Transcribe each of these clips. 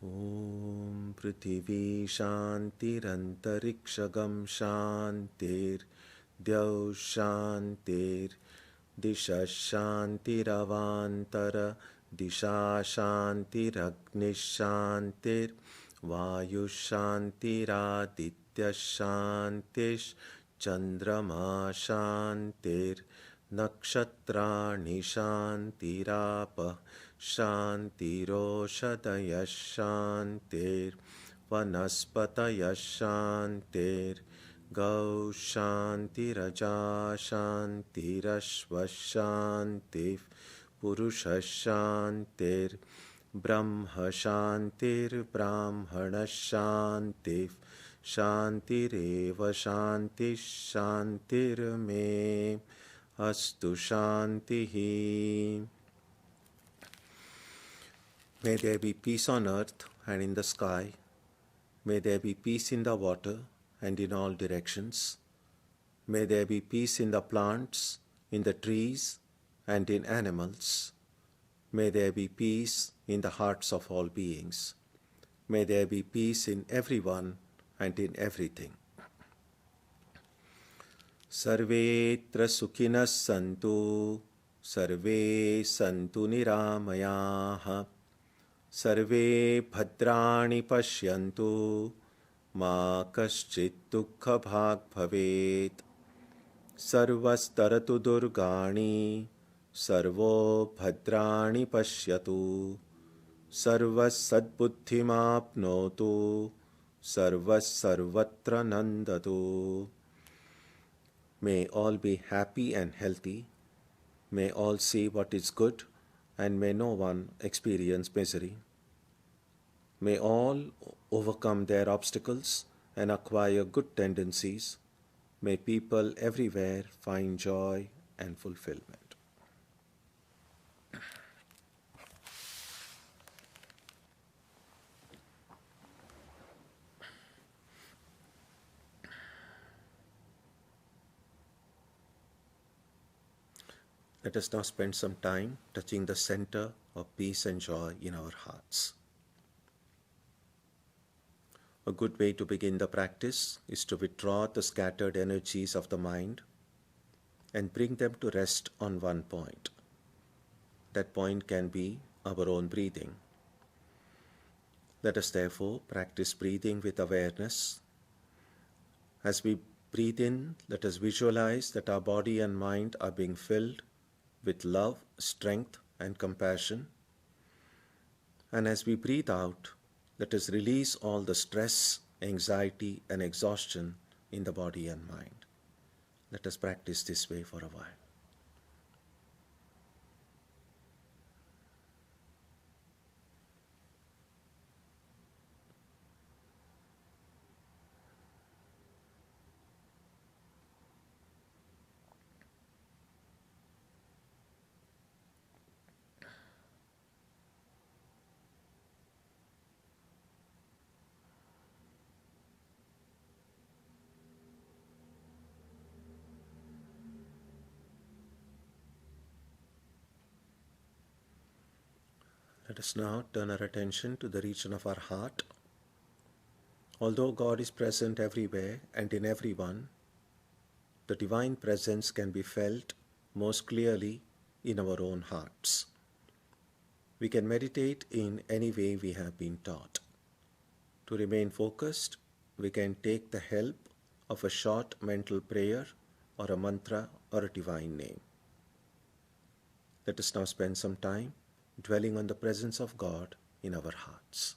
Om Prithvi Shantirantarikshagam Shantir Dyav Shantir Disha Shantiravantara Disha Shantiragnish Shantir Vayu Shantiraditya Shantish Chandrama Shantir Nakshatrani Shantirapa Shantiroshadaya Shantir Vanaspataya Shantir Gau Shantiraja Shantirashva Shantir Purusha Shantir Brahma Shantir Brahmana Shantir Shantireva Shanti Shantir Me Astu Shantihi. May there be peace on earth and in the sky. May there be peace in the water and in all directions. May there be peace in the plants, in the trees, and in animals. May there be peace in the hearts of all beings. May there be peace in everyone and in everything. Sarvetra sukhinas santu, sarve santu niramayaha, sarve bhadrani pashyantu, ma kaschit dukkha bhag bhavet, sarvastaratu durgani, sarvo bhadrani pashyatu, sarvas sadbuddhimapnotu, sarvas sarvatra nandatu. May all be happy and healthy. May all see what is good, and may no one experience misery. May all overcome their obstacles and acquire good tendencies. May people everywhere find joy and fulfillment. Let us now spend some time touching the center of peace and joy in our hearts. A good way to begin the practice is to withdraw the scattered energies of the mind and bring them to rest on one point. That point can be our own breathing. Let us therefore practice breathing with awareness. As we breathe in, let us visualize that our body and mind are being filled with love, strength, and compassion. And as we breathe out, let us release all the stress, anxiety, and exhaustion in the body and mind. Let us practice this way for a while. Let us now turn our attention to the region of our heart. Although God is present everywhere and in everyone, the divine presence can be felt most clearly in our own hearts. We can meditate in any way we have been taught. To remain focused, we can take the help of a short mental prayer or a mantra or a divine name. Let us now spend some time dwelling on the presence of God in our hearts.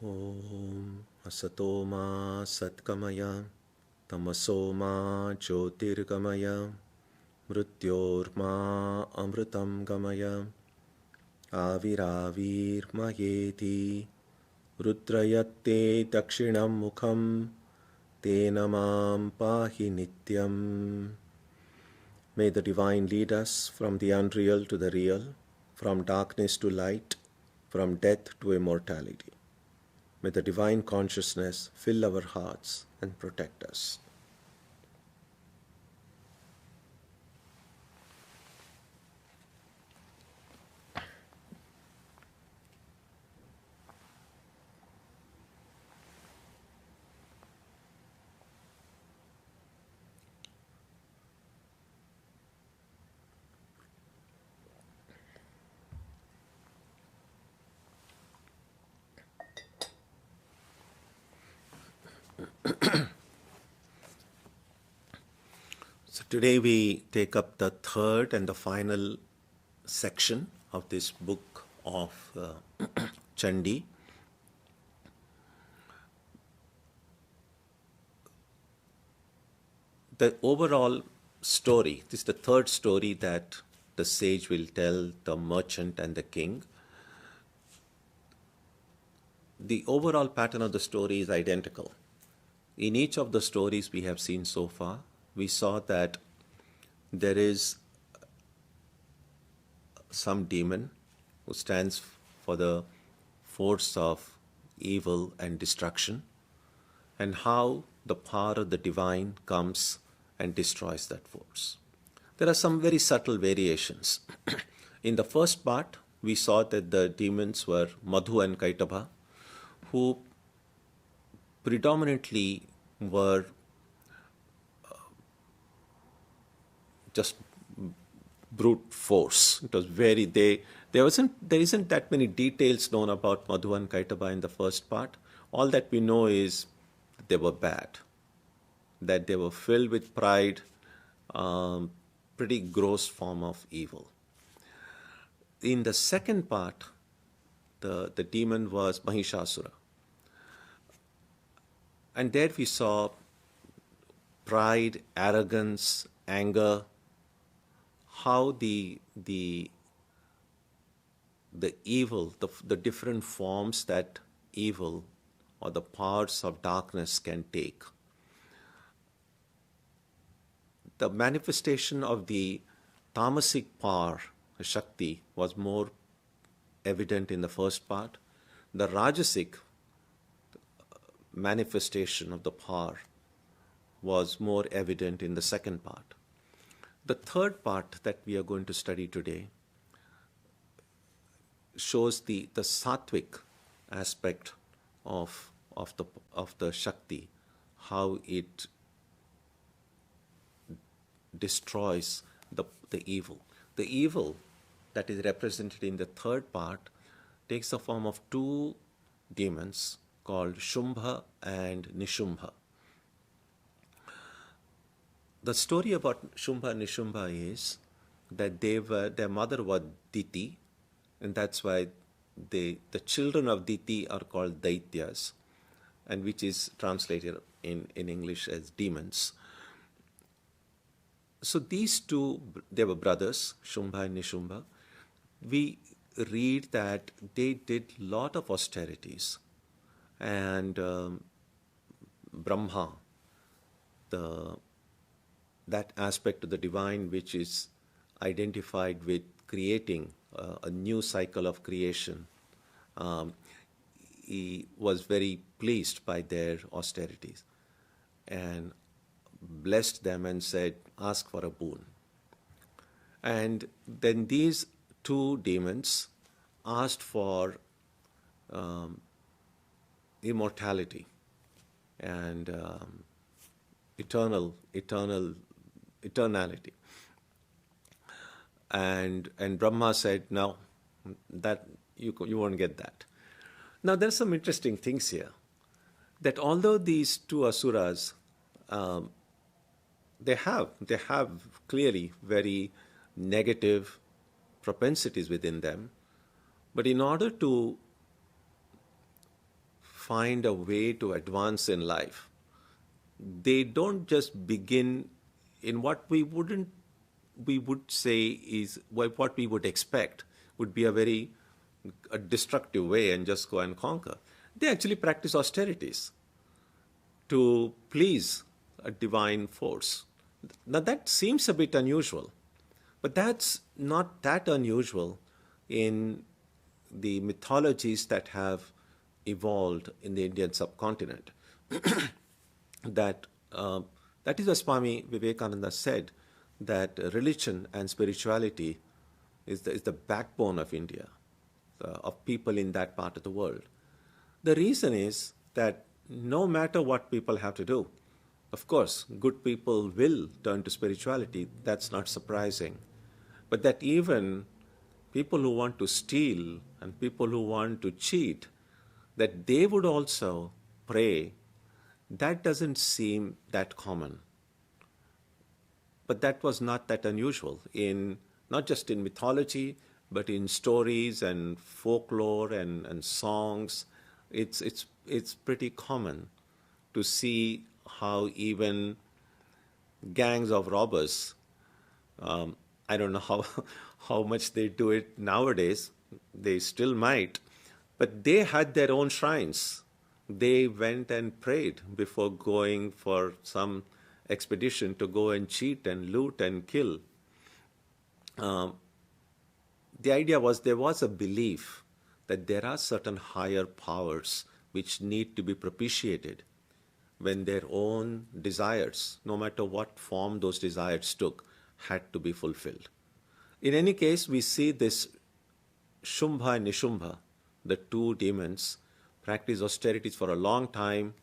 Om Asatoma Satkamaya Tamasoma Jyotirgamaya Mrityorma Amritam Gamaya Aviravirmayeti Rudrayatte Dakshinam Mukham Tenamam Pahi Nityam. May the Divine lead us from the unreal to the real, from darkness to light, from death to immortality. May the Divine Consciousness fill our hearts and protect us. So today we take up the third and the final section of this book of Chandi. The overall story, this is the third story that the sage will tell the merchant and the king. The overall pattern of the story is identical. In each of the stories we have seen so far, we saw that there is some demon who stands for the force of evil and destruction, and how the power of the divine comes and destroys that force. There are some very subtle variations. In the first part, we saw that the demons were Madhu and Kaitabh, who predominantly were just brute force. It was very there isn't that many details known about Madhu and Kaitabh in the first part. All that we know is that they were bad, that they were filled with pride, pretty gross form of evil. In the second part, the demon was Mahishasura, and there we saw pride, arrogance, anger, how the evil, the different forms that evil or the powers of darkness can take. The manifestation of the tamasic power, Shakti, was more evident in the first part. The rajasic manifestation of the power was more evident in the second part. The third part that we are going to study today shows the sattvic aspect of the Shakti, how it destroys the evil. The evil that is represented in the third part takes the form of two demons called Shumbha and Nishumbha. The story about Shumbha and Nishumbha is that their mother was Diti, and that's why the children of Diti are called Deities, and which is translated in English as demons. So these two, they were brothers, Shumbha and Nishumbha. We read that they did a lot of austerities, and Brahma, that aspect of the divine which is identified with creating a new cycle of creation, he was very pleased by their austerities and blessed them and said, ask for a boon. And then these two demons asked for immortality and eternality. And Brahma said, no, that you won't get that. Now there's some interesting things here, that although these two Asuras, they have clearly very negative propensities within them, but in order to find a way to advance in life, they don't just begin in what we would say is what we would expect would be a destructive way and just go and conquer. They actually practice austerities to please a divine force. Now that seems a bit unusual, but that's not that unusual in the mythologies that have evolved in the Indian subcontinent. that that is what Swami Vivekananda said, that religion and spirituality is the backbone of India, of people in that part of the world. The reason is that no matter what people have to do, of course, good people will turn to spirituality. That's not surprising. But that even people who want to steal and people who want to cheat, that they would also pray, that doesn't seem that common. But that was not that unusual, not just in mythology, but in stories and folklore and songs. It's pretty common to see how even gangs of robbers, I don't know how much they do it nowadays, they still might, but they had their own shrines. They went and prayed before going for some expedition to go and cheat and loot and kill. The idea was there was a belief that there are certain higher powers which need to be propitiated when their own desires, no matter what form those desires took, had to be fulfilled. In any case, we see this Shumbha and Nishumbha, the two demons, practice austerities for a long time.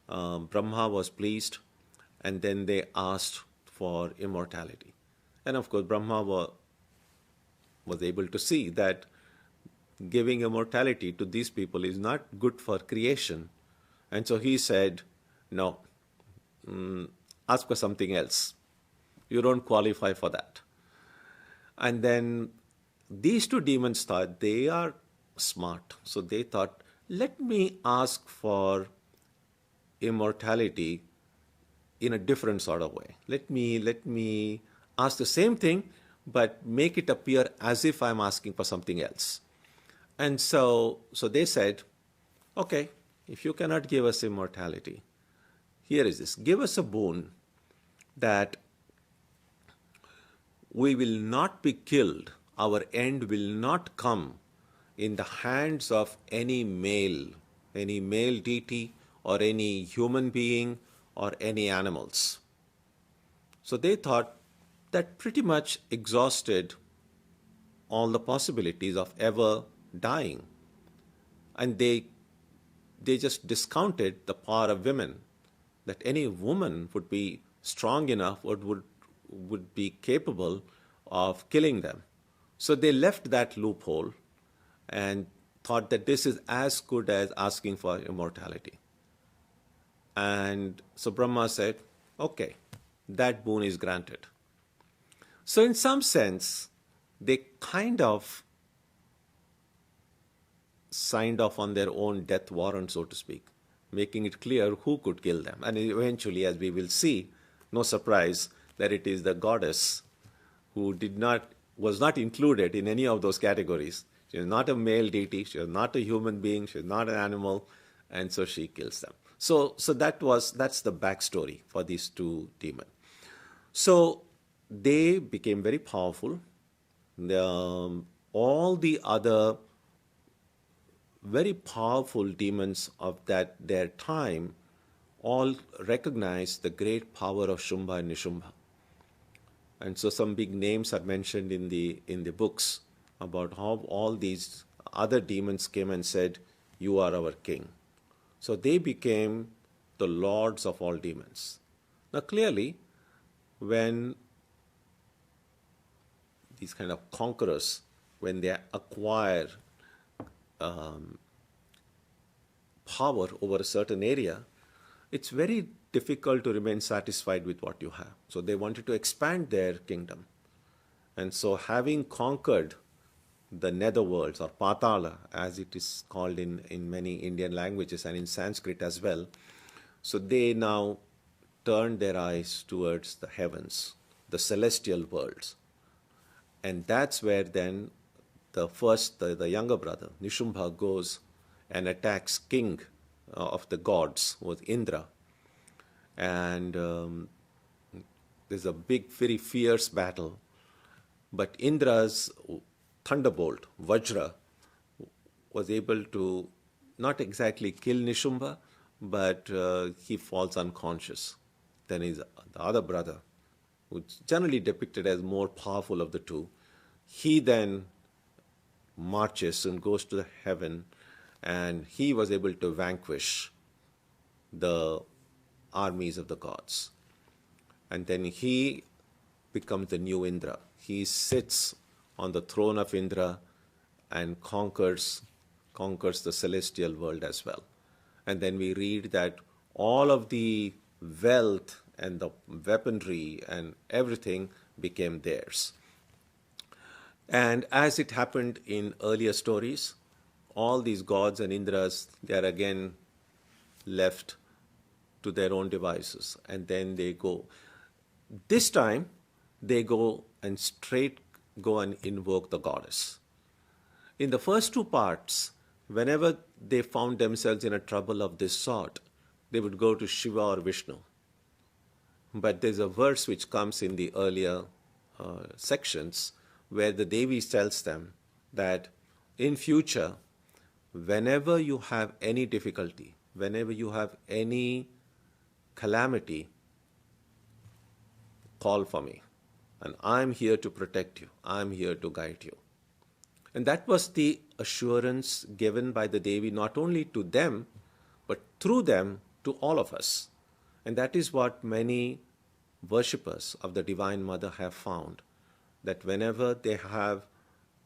Brahma was pleased, and then they asked for immortality. And of course, Brahma was able to see that giving immortality to these people is not good for creation. And so he said, no, ask for something else. You don't qualify for that. And then these two demons thought they are smart. So they thought, let me ask for immortality in a different sort of way. Let me ask the same thing, but make it appear as if I'm asking for something else. And so they said, okay, if you cannot give us immortality, here is this. Give us a boon that we will not be killed. Our end will not come in the hands of any male deity or any human being or any animals. So they thought that pretty much exhausted all the possibilities of ever dying. And they just discounted the power of women, that any woman would be strong enough or would be capable of killing them. So they left that loophole and thought that this is as good as asking for immortality. And so Brahma said, okay, that boon is granted. So in some sense, they kind of signed off on their own death warrant, so to speak, making it clear who could kill them. And eventually, as we will see, no surprise that it is the goddess who was not included in any of those categories. She is not a male deity, she is not a human being, she is not an animal, and so she kills them. So that's the backstory for these two demons. So they became very powerful. All the other very powerful demons of their time all recognized the great power of Shumbha and Nishumbha. And so some big names are mentioned in the books about how all these other demons came and said, you are our king. So they became the lords of all demons. Now clearly, when these kind of conquerors, when they acquire power over a certain area, it's very difficult to remain satisfied with what you have. So they wanted to expand their kingdom. And so having conquered the netherworlds, or Patala, as it is called in many Indian languages and in Sanskrit as well. So they now turned their eyes towards the heavens, the celestial worlds. And that's where then the younger brother, Nishumbha, goes and attacks king of the gods, was Indra. And there's a big, very fierce battle. But Indra's thunderbolt, Vajra, was able to not exactly kill Nishumbha, but he falls unconscious. Then the other brother, who's generally depicted as more powerful of the two, he then marches and goes to the heaven, and he was able to vanquish the armies of the gods. And then he becomes the new Indra. He sits on the throne of Indra and conquers the celestial world as well. And then we read that all of the wealth and the weaponry and everything became theirs. And as it happened in earlier stories, all these gods and Indras, they are again left to their own devices. And then they go. This time, they go and straight go and invoke the goddess. In the first two parts, whenever they found themselves in a trouble of this sort, they would go to Shiva or Vishnu. But there's a verse which comes in the earlier sections where the Devis tells them that in future, whenever you have any difficulty, whenever you have any calamity, call for me. And I'm here to protect you. I'm here to guide you. And that was the assurance given by the Devi not only to them, but through them to all of us. And that is what many worshippers of the Divine Mother have found, that whenever they have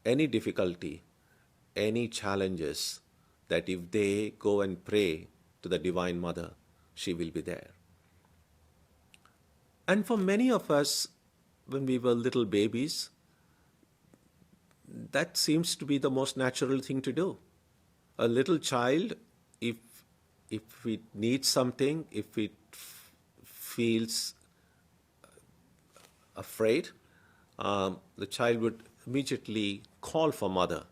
any difficulty, any challenges, that if they go and pray to the Divine Mother, she will be there. And for many of us, when we were little babies, that seems to be the most natural thing to do. A little child, if it needs something, if it feels afraid, the child would immediately call for mother.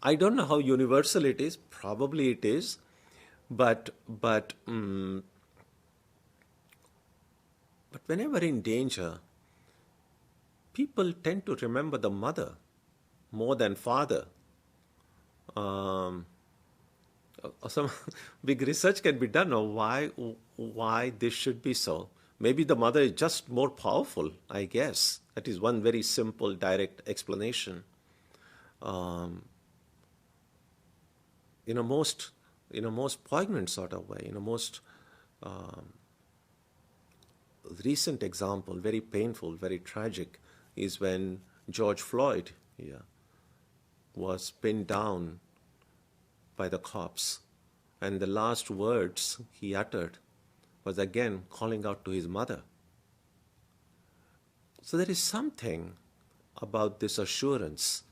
I don't know how universal it is. Probably it is, but whenever in danger, people tend to remember the mother more than father. Some big research can be done on why this should be so. Maybe the mother is just more powerful, I guess. That is one very simple, direct explanation. In a most poignant sort of way, in a most recent example, very painful, very tragic, is when George Floyd was pinned down by the cops. And the last words he uttered was again calling out to his mother. So there is something about this assurance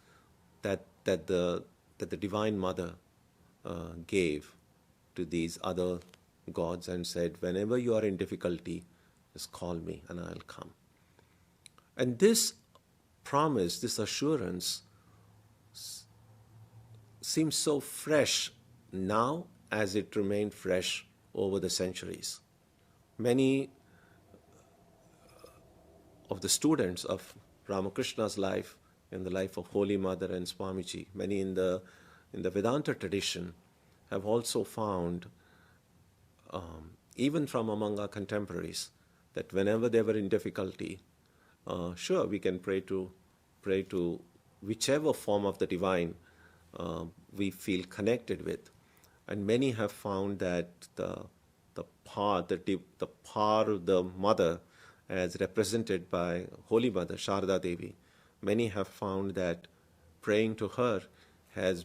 that the Divine Mother gave to these other gods and said, whenever you are in difficulty, just call me and I'll come. And this promise, this assurance seems so fresh now as it remained fresh over the centuries. Many of the students of Ramakrishna's life and the life of Holy Mother and Swamiji, many in the Vedanta tradition, have also found, even from among our contemporaries, that whenever they were in difficulty, sure, we can pray to whichever form of the divine we feel connected with. And many have found that the power of the mother, as represented by Holy Mother, Sharda Devi, many have found that praying to her has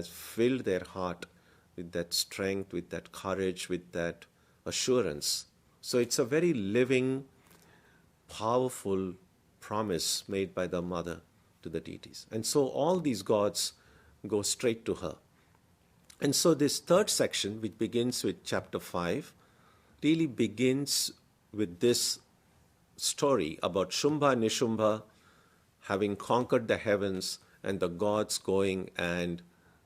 filled their heart with that strength, with that courage, with that assurance. So it's a very living, powerful promise made by the mother to the deities. And so all these gods go straight to her. And so this third section, which begins with chapter 5, really begins with this story about Shumbha and Nishumba having conquered the heavens and the gods going and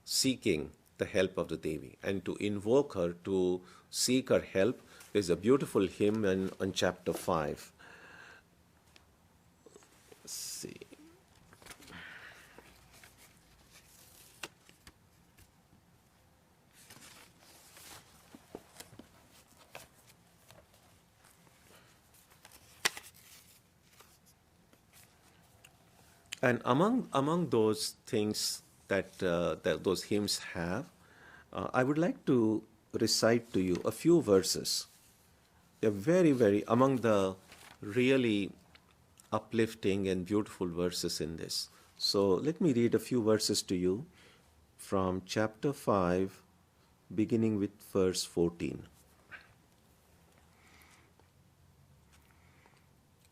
seeking the help of the Devi. And to invoke her, to seek her help, there's a beautiful hymn on chapter 5. Let's see. And among those things that those hymns have, I would like to recite to you a few verses. They're very, very among the really uplifting and beautiful verses in this. So let me read a few verses to you from chapter 5, beginning with verse 14.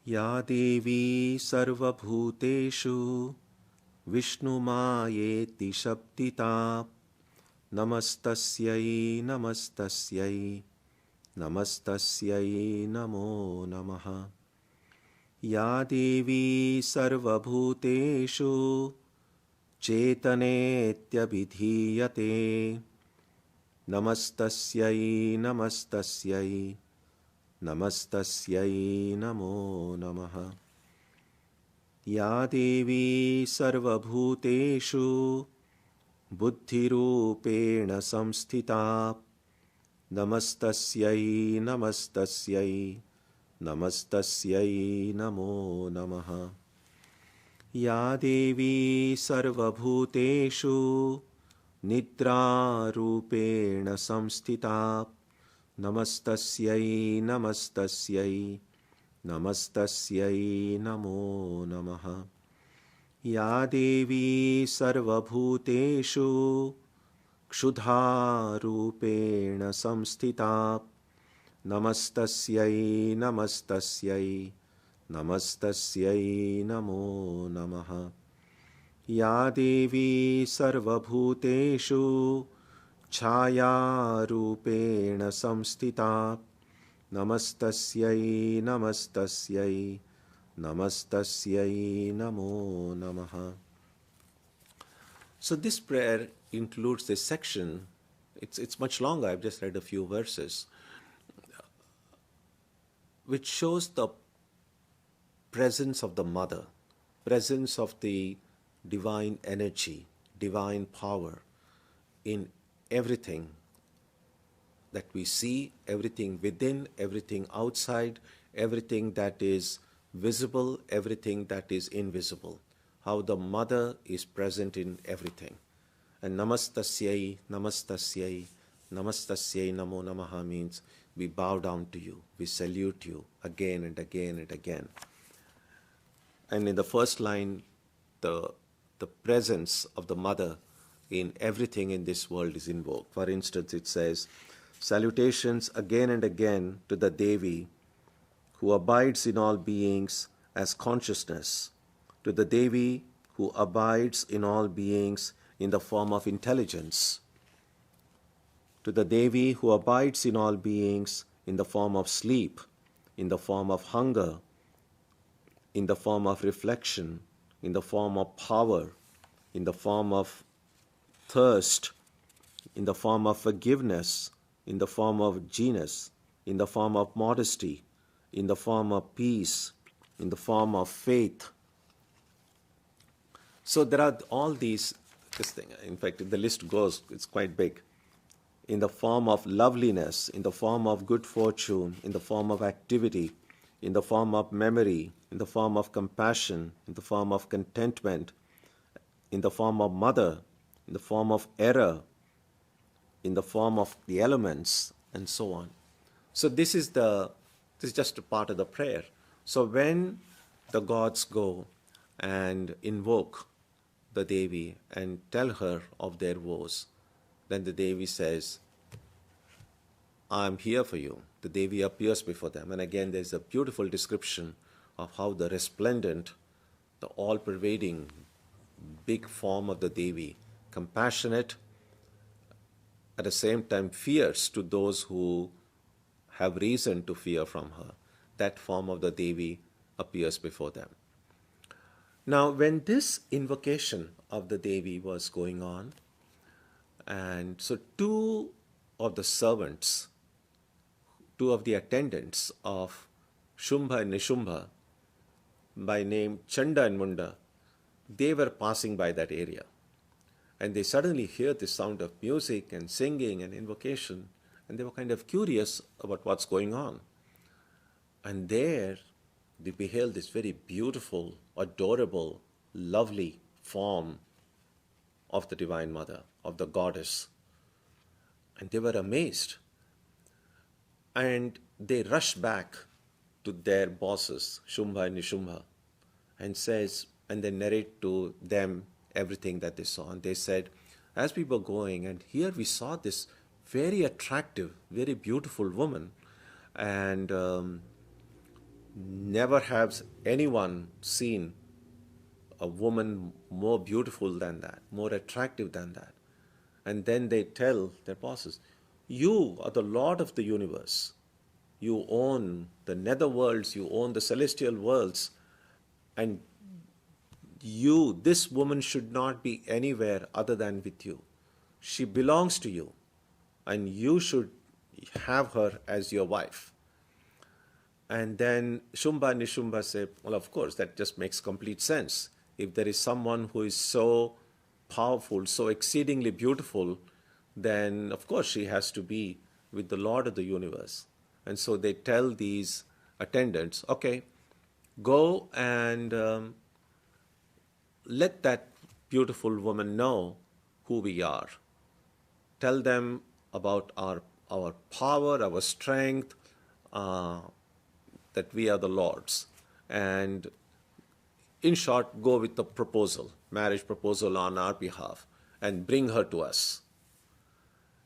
Ya Devi sarvabhuteshu Vishnumayeti shabdita Namastasyai namastasyai Namastasyai namo namaha. Ya Devi sarvabhuteshu Chetanetyabhidhiyate Namastasyai namastasyai Namastasyai namo namaha. Ya Devi sarvabhuteshu buddhirupena samsthita Namastasyai namastasyai Namastasyai namo namaha. Ya Devi sarvabhuteshu nidrarupena samsthita Namastasyai namastasyai Namastasyai namo namaha. Ya Devi sarvabhuteshu kshudha-rupena samsthita Namastasyai namastasyai Namastasyai namo namaha. Ya Devi sarvabhuteshu chaya-rupena samsthita Namastasyai namastasyai Namastasyai namo namaha. So this prayer includes this section. It's much longer. I've just read a few verses, which shows the presence of the mother, presence of the divine energy, divine power in everything that we see, everything within, everything outside, everything that is visible, everything that is invisible. How the mother is present in everything. And namastasyai, namastasyai, namastasyai namo namaha means we bow down to you, we salute you again and again and again. And in the first line, the presence of the mother in everything in this world is invoked. For instance, it says, salutations again and again to the Devi, who abides in all beings as consciousness, to the Devi who abides in all beings in the form of intelligence, to the Devi who abides in all beings in the form of sleep, in the form of hunger, in the form of reflection, in the form of power, in the form of thirst, in the form of forgiveness, in the form of genius, in the form of modesty, in the form of peace, in the form of faith. So there are all these, this thing, in fact, the list goes, it's quite big. In the form of loveliness, in the form of good fortune, in the form of activity, in the form of memory, in the form of compassion, in the form of contentment, in the form of mother, in the form of error, in the form of the elements, and so on. So this is just a part of the prayer. So when the gods go and invoke the Devi and tell her of their woes, then the Devi says, I'm here for you. The Devi appears before them. And again, there's a beautiful description of how the resplendent, the all-pervading big form of the Devi, compassionate, at the same time fierce to those who have reason to fear from her. That form of the Devi appears before them. Now, when this invocation of the Devi was going on, and so two of the servants, two of the attendants of Shumbha and Nishumbha, by name Chanda and Munda, they were passing by that area. And they suddenly hear the sound of music and singing and invocation, and they were kind of curious about what's going on. And there they beheld this very beautiful, adorable, lovely form of the Divine Mother, of the Goddess. And they were amazed. And they rushed back to their bosses, Shumbha and Nishumbha, and they narrate to them everything that they saw. And they said, as we were going, and here we saw this very attractive, very beautiful woman, and never has anyone seen a woman more beautiful than that, more attractive than that. And then they tell their bosses, you are the Lord of the universe. You own the netherworlds, you own the celestial worlds, and this woman should not be anywhere other than with you. She belongs to you, and you should have her as your wife. And then Shumbha and Nishumbha say, well, of course, that just makes complete sense. If there is someone who is so powerful, so exceedingly beautiful, then of course she has to be with the Lord of the universe. And so they tell these attendants, okay, go and let that beautiful woman know who we are. Tell them about our power, our strength, that we are the Lord's. And in short, go with the proposal, marriage proposal on our behalf, and bring her to us.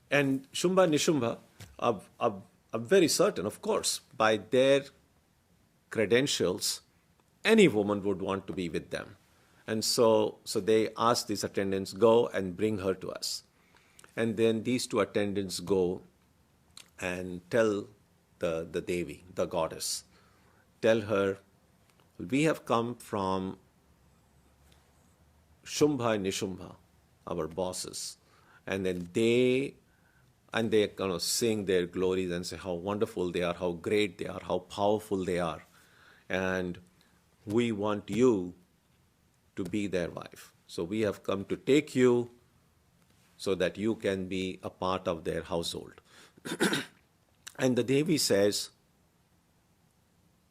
And Shumbha and Nishumbha are very certain, of course, by their credentials, any woman would want to be with them. And so they ask these attendants, go and bring her to us. And then these two attendants go and tell the Devi, the goddess, tell her, we have come from Shumbha and Nishumbha, our bosses. And then they kind of sing their glories and say how wonderful they are, how great they are, how powerful they are. And we want you to be their wife. So we have come to take you so that you can be a part of their household. And the Devi says,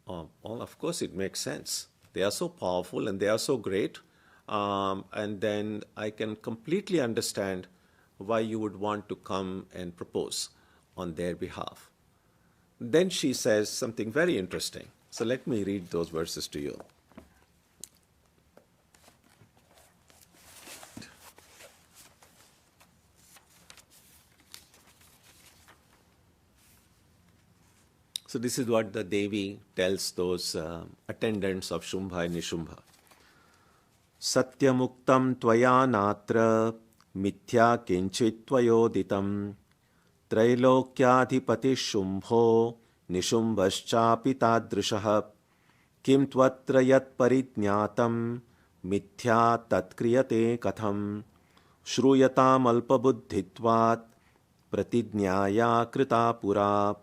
well, of course it makes sense. They are so powerful and they are so great. And then I can completely understand why you would want to come and propose on their behalf. Then she says something very interesting. So let me read those verses to you. So this is what the Devi tells those attendants of Shumbha and Nishumbha. Satyamuktam tvaya natra mithya kinchit tvayoditam trailokyadhipati Shumbho nishumbhaschapi tadrishah kim tvatra yat parijñatam mithya tatkriyate katham shruyatam alpabuddhitvat pratijñaya krita pura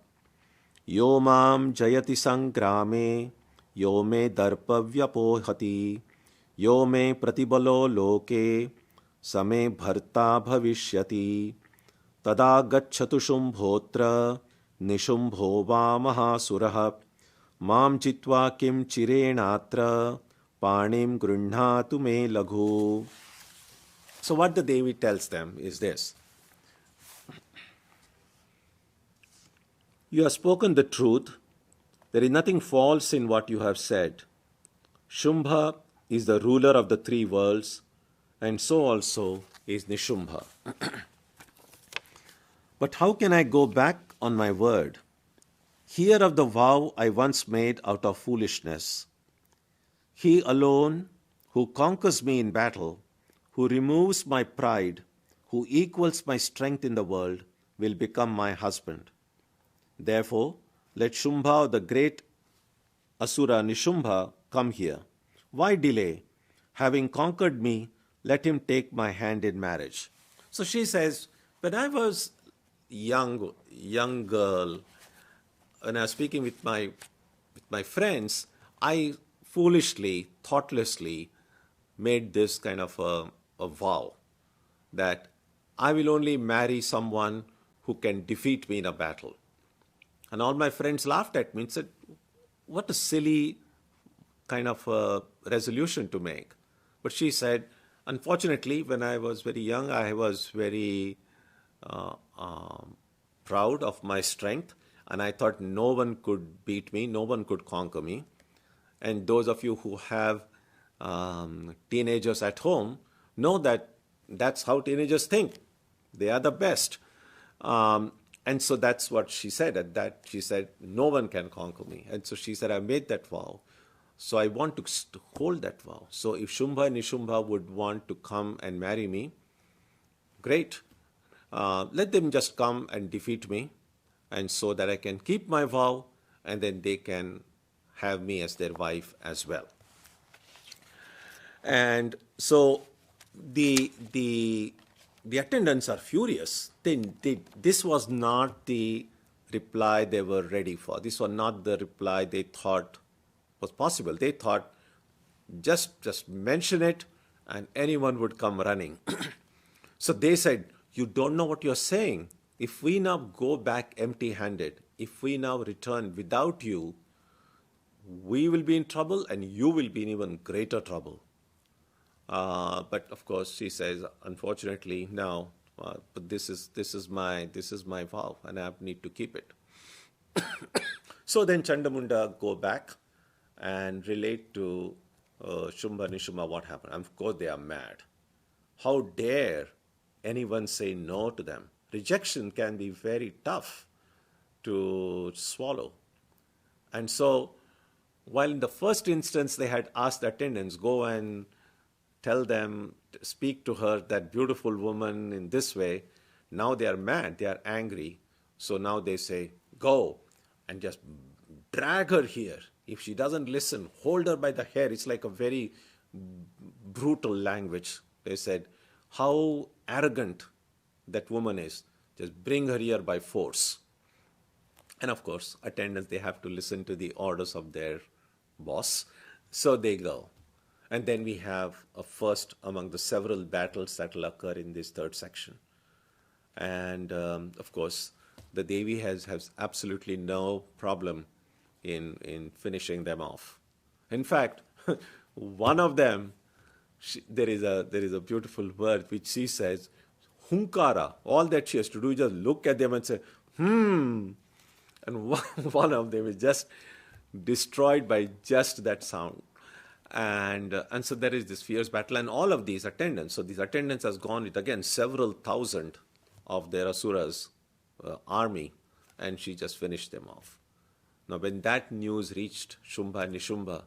yo mam jayati sangrame yo me darpavyapohati yo me pratibalo loke same bharta bhavishyati tada gacchatu shumbhotra nishumbho va mahasurah mam chitva kim chirenatra panim grunhatu me laghu. So what the Devi tells them is this. You have spoken the truth. There is nothing false in what you have said. Shumbha is the ruler of the three worlds, and so also is Nishumbha. But how can I go back on my word? Hear of the vow I once made out of foolishness. He alone who conquers me in battle who removes my pride, who equals my strength in the world, will become my husband. Therefore, let Shumbha, the great Asura Nishumbha, come here. Why delay? Having conquered me, let him take my hand in marriage. So she says, when I was young girl, when I was speaking with my friends, I foolishly, thoughtlessly made this kind of a vow that I will only marry someone who can defeat me in a battle. And all my friends laughed at me and said, what a silly kind of a resolution to make. But she said, unfortunately, when I was very young, I was very proud of my strength, and I thought no one could beat me, no one could conquer me. And those of you who have teenagers at home know that that's how teenagers think. They are the best. And so that's what she said. At that, she said, no one can conquer me. And so she said, I made that vow. So I want to hold that vow. So if Shumbha and Nishumbha would want to come and marry me, great. Let them just come and defeat me, and so that I can keep my vow, and then they can have me as their wife as well. And so the attendants are furious. This was not the reply they were ready for. This was not the reply they thought was possible. They thought, just mention it and anyone would come running. So they said, you don't know what you're saying. If we now go back empty-handed, if we now return without you, we will be in trouble and you will be in even greater trouble. But of course, she says, unfortunately, no. But this is my vow, and I need to keep it. So then Chandamunda go back and relate to Shumbha Nishuma what happened. Of course, they are mad. How dare anyone say no to them? Rejection can be very tough to swallow. And so, while in the first instance they had asked the attendants, go and tell them, speak to her, that beautiful woman, in this way, now they are mad, they are angry. So now they say, go and just drag her here. If she doesn't listen, hold her by the hair. It's like a very brutal language. They said, how arrogant that woman is. Just bring her here by force. And of course, attendants, they have to listen to the orders of their boss. So they go. And then we have a first among the several battles that will occur in this third section. And of course, the Devi has absolutely no problem in finishing them off. In fact, one of them, there is a beautiful word which she says, hunkara. All that she has to do is just look at them and say, And one of them is just destroyed by just that sound. And so there is this fierce battle, and all of these attendants. So these attendants has gone with, again, several thousand of their Asuras army, and she just finished them off. Now, when that news reached Shumbha and Nishumbha,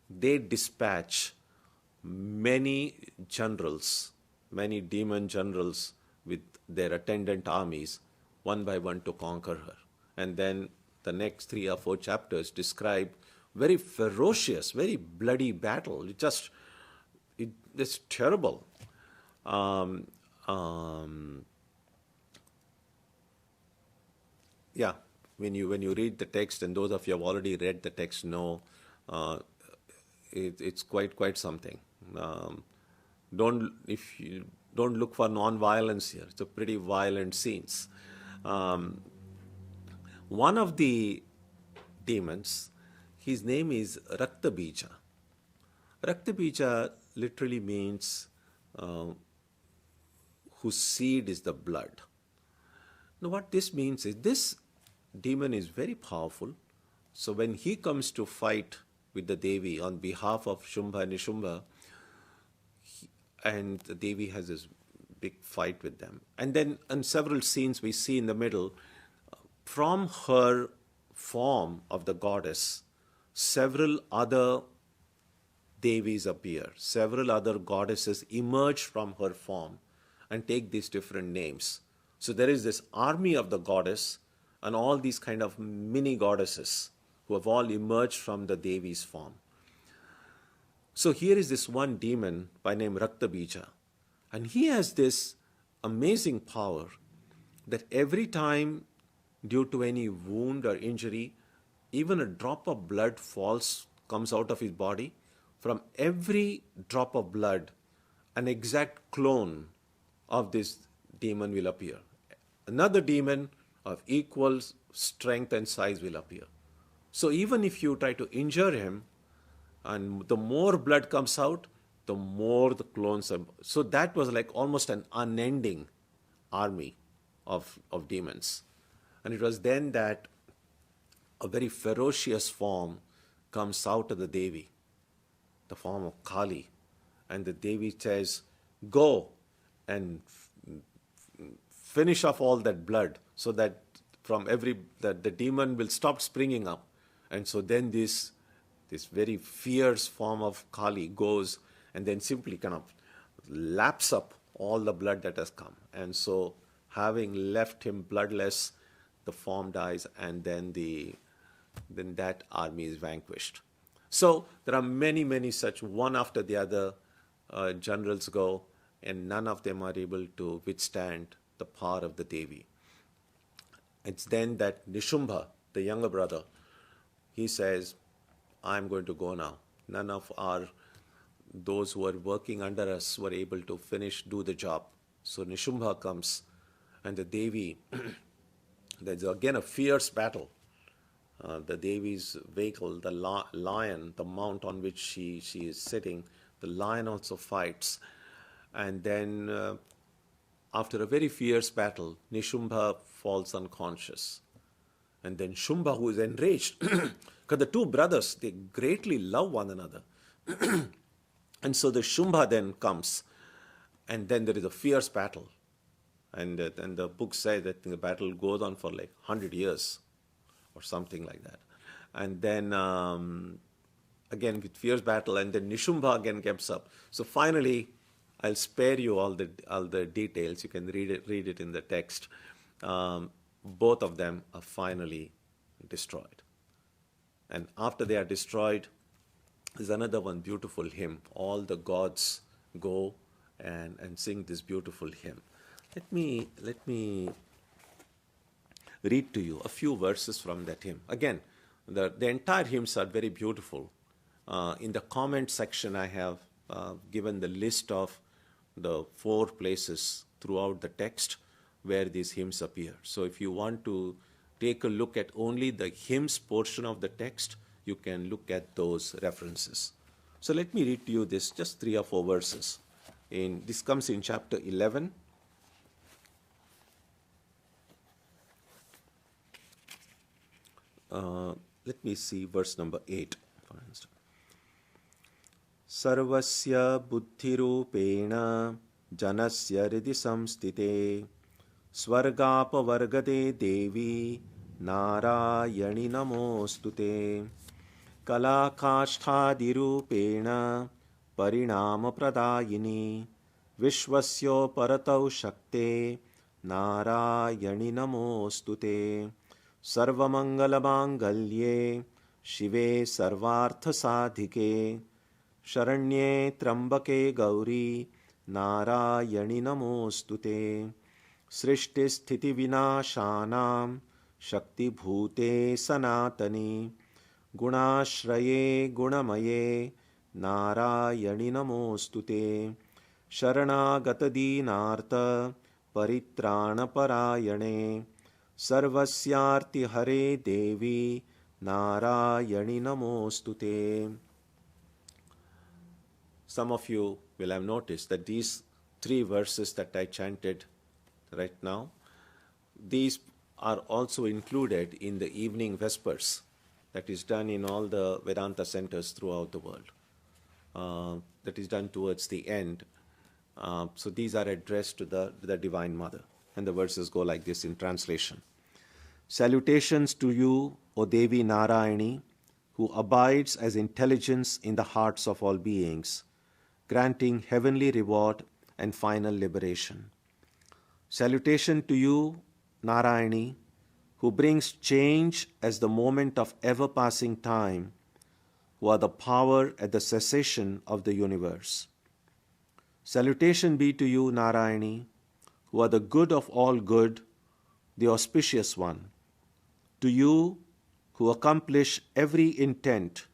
they dispatch many generals, many demon generals with their attendant armies, one by one to conquer her. And then the next 3 or 4 chapters describe very ferocious, very bloody battle. It's terrible. Yeah, when you read the text, and those of you who have already read the text know, it's quite something. If you don't look for non-violence here. It's a pretty violent scenes. One of the demons, his name is Raktabija. Raktabija literally means whose seed is the blood. Now what this means is, this demon is very powerful. So when he comes to fight with the Devi on behalf of Shumbha and Nishumba, and the Devi has this big fight with them. And then in several scenes we see in the middle, from her form of the goddess, several other Devis appear. Several other goddesses emerge from her form and take these different names. So there is this army of the goddess and all these kind of mini goddesses who have all emerged from the Devi's form. So here is this one demon by name Raktabija, and he has this amazing power that every time, due to any wound or injury, even a drop of blood comes out of his body. From every drop of blood, an exact clone of this demon will appear. Another demon of equal strength and size will appear. So even if you try to injure him, and the more blood comes out, the more the clones are. So that was like almost an unending army of demons. And it was then that a very ferocious form comes out of the Devi, the form of Kali. And the Devi says, go and finish off all that blood so that that the demon will stop springing up. And so then this very fierce form of Kali goes and then simply kind of laps up all the blood that has come. And so having left him bloodless, the form dies, and then that army is vanquished. So there are many, many such, one after the other, generals go, and none of them are able to withstand the power of the Devi. It's then that Nishumbha, the younger brother, he says, I'm going to go now. None of those who are working under us were able to do the job. So Nishumbha comes, and the Devi, there's again a fierce battle. The Devi's vehicle, the lion, the mount on which she is sitting, the lion also fights. And then after a very fierce battle, Nishumbha falls unconscious. And then Shumbha, who is enraged, because the two brothers, they greatly love one another. And so the Shumbha then comes, and then there is a fierce battle. And the book says that the battle goes on for like 100 years or something like that. And then again with fierce battle, and then Nishumbha again comes up. So finally, I'll spare you all the details. You can read it in the text. Both of them are finally destroyed. And after they are destroyed, there's another one beautiful hymn. All the gods go and sing this beautiful hymn. Let me read to you a few verses from that hymn. Again, the entire hymns are very beautiful. In the comment section, I have given the list of the 4 places throughout the text where these hymns appear. So if you want to take a look at only the hymns portion of the text, you can look at those references. So let me read to you this, just 3 or 4 verses. This comes in chapter 11. Let me see verse number 8, for instance. Sarvasya buddhirupena janasya ridhi samstite swargapavargate devi narayani namostute kalakashthadiropena parinama pradayini vishwasya paratau shakte narayani namostute सर्वमंगलमांगल्ये शिवे सर्वार्थसाधिके शरण्ये त्र्यंबके गौरी नारायणि नमोस्तुते सृष्टिस्थितिविनाशानां शक्तिभूते सनातनी गुणाश्रये गुणमये नारायणि नमोस्तुते शरणागतदीनार्त परित्राणपरायणे सर्वस्यार्ति हरे देवी नारायणि नमोस्तुते. Some of you will have noticed that these 3 verses that I chanted right now, these are also included in the evening vespers that is done in all the Vedanta centers throughout the world. That is done towards the end. So these are addressed to the Divine Mother. And the verses go like this in translation. Salutations to you, O Devi Narayani, who abides as intelligence in the hearts of all beings, granting heavenly reward and final liberation. Salutation to you, Narayani, who brings change as the moment of ever-passing time, who are the power at the cessation of the universe. Salutation be to you, Narayani, who are the good of all good, the auspicious one. To you, who accomplish every intent,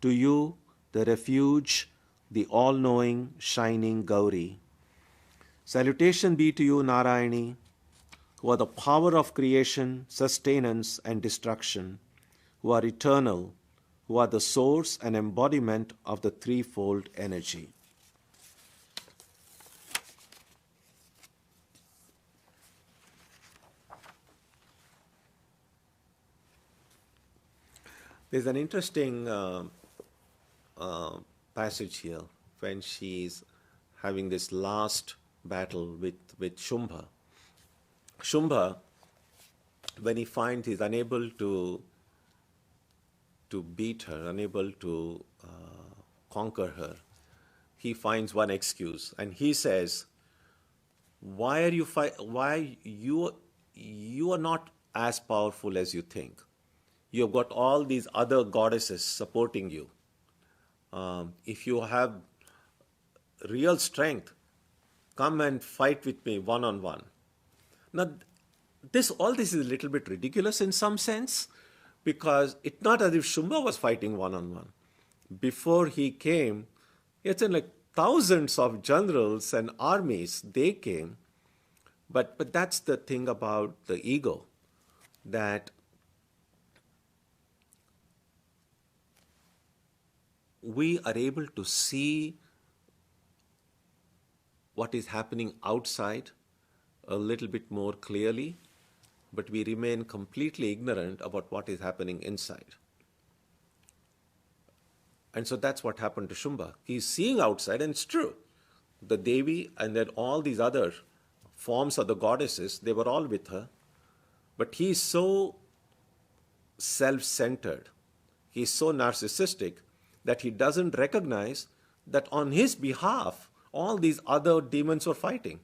to you, the refuge, the all-knowing, shining Gauri. Salutation be to you, Narayani, who are the power of creation, sustenance, and destruction, who are eternal, who are the source and embodiment of the threefold energy. There's an interesting passage here when she's having this last battle with Shumbha. Shumbha, when he finds he's unable to beat her, unable to conquer her, he finds one excuse, and he says, "Why are you why you are not as powerful as you think? You have got all these other goddesses supporting you. If you have real strength, come and fight with me one-on-one." Now, all this is a little bit ridiculous in some sense, because it's not as if Shumbha was fighting one-on-one. Before he came, it's in like thousands of generals and armies, they came. But that's the thing about the ego, that we are able to see what is happening outside a little bit more clearly, but we remain completely ignorant about what is happening inside. And so that's what happened to Shumbha. He's seeing outside, and it's true. The Devi and then all these other forms of the goddesses, they were all with her. But he's so self-centered, he's so narcissistic, that he doesn't recognize that on his behalf, all these other demons were fighting.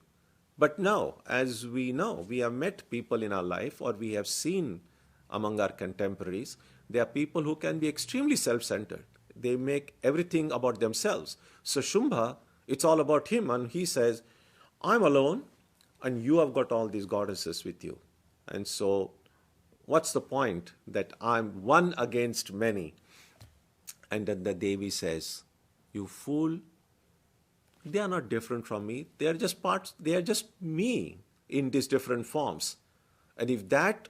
But now, as we know, we have met people in our life, or we have seen among our contemporaries, there are people who can be extremely self-centered. They make everything about themselves. So Shumbha, it's all about him, and he says, "I'm alone, and you have got all these goddesses with you. And so what's the point that I'm one against many?" And then the Devi says, "You fool, they are not different from me. They are just parts, they are just me in these different forms. And if that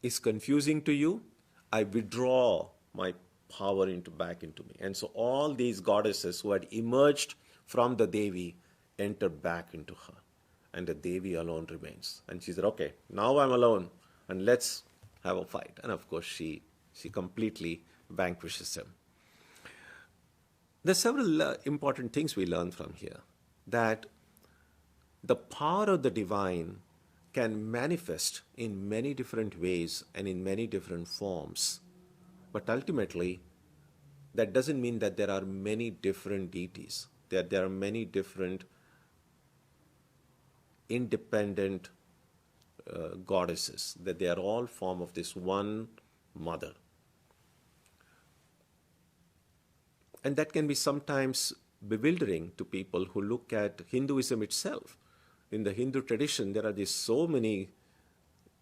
is confusing to you, I withdraw my power back into me." And so all these goddesses who had emerged from the Devi enter back into her. And the Devi alone remains. And she said, "Okay, now I'm alone, and let's have a fight." And of course, she completely vanquishes him. There's several important things we learn from here. That the power of the divine can manifest in many different ways and in many different forms. But ultimately, that doesn't mean that there are many different deities, that there are many different independent goddesses, that they are all form of this one mother. And that can be sometimes bewildering to people who look at Hinduism itself. In the Hindu tradition, there are these so many,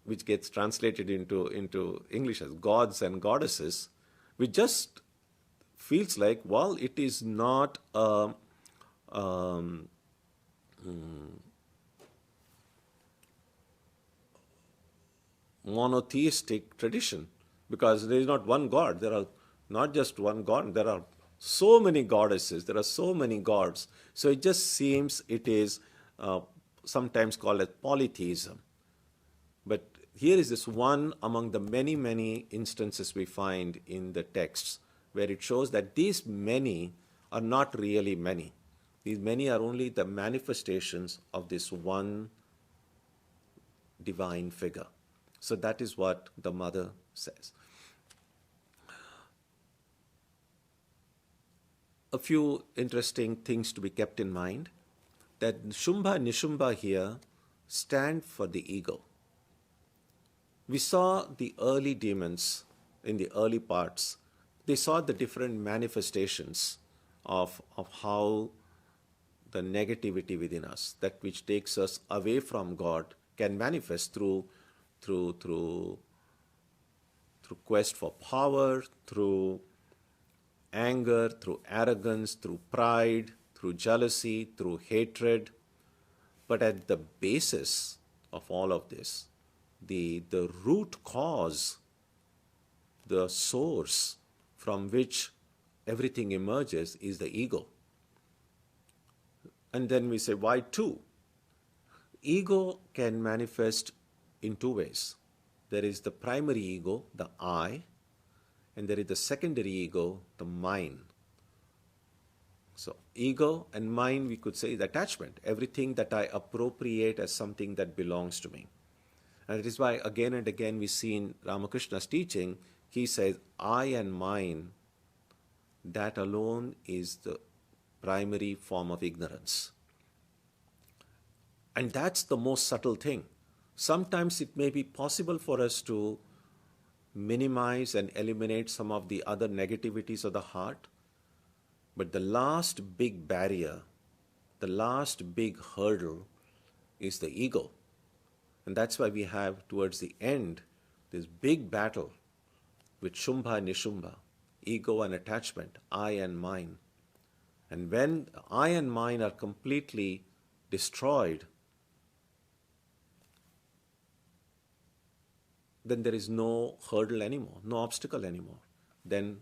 which gets translated into English as gods and goddesses, which just feels like, well, it is not a monotheistic tradition, because there is not one God. There are not just one God, there are so many goddesses, there are so many gods. So it just seems it is sometimes called as polytheism. But here is this one among the many, many instances we find in the texts where it shows that these many are not really many. These many are only the manifestations of this one divine figure. So that is what the mother says. a few interesting things to be kept in mind, that Shumbha and Nishumba here stand for the ego. We saw the early demons in the early parts. They saw the different manifestations of how the negativity within us, that which takes us away from God, can manifest through quest for power, through anger, through arrogance, through pride, through jealousy, through hatred. But at the basis of all of this, the root cause, the source from which everything emerges is the ego. And then we say, why two? Ego can manifest in two ways. There is the primary ego, the I, and there is the secondary ego, the mine. So ego and mine, we could say, is attachment, everything that I appropriate as something that belongs to me. And it is why again and again we see in Ramakrishna's teaching, he says, I and mine, that alone is the primary form of ignorance. And that's the most subtle thing. Sometimes it may be possible for us to minimize and eliminate some of the other negativities of the heart, but the last big barrier, the last big hurdle is the ego. And that's why we have towards the end this big battle with Shumbha and Nishumba, ego and attachment, I and mine. And when I and mine are completely destroyed, then there is no hurdle anymore, no obstacle anymore. Then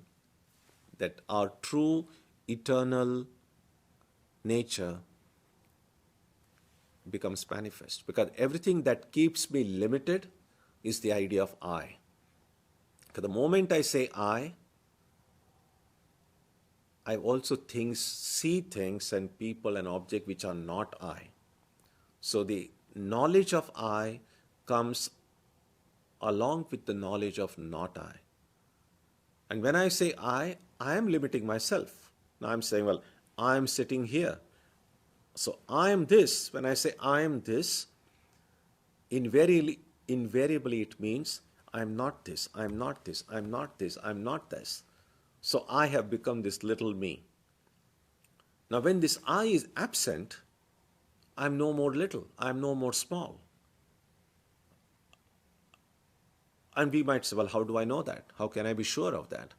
that our true eternal nature becomes manifest. Because everything that keeps me limited is the idea of I. Because the moment I say I also see things and people and objects which are not I. So the knowledge of I comes along with the knowledge of not I. And when I say I am limiting myself. Now I'm saying, well, I am sitting here. So I am this. When I say I am this, invariably it means I am not this, I am not this, I am not this, I am not this. So I have become this little me. Now when this I is absent, I am no more little, I am no more small. And we might say, well, how do I know that? How can I be sure of that?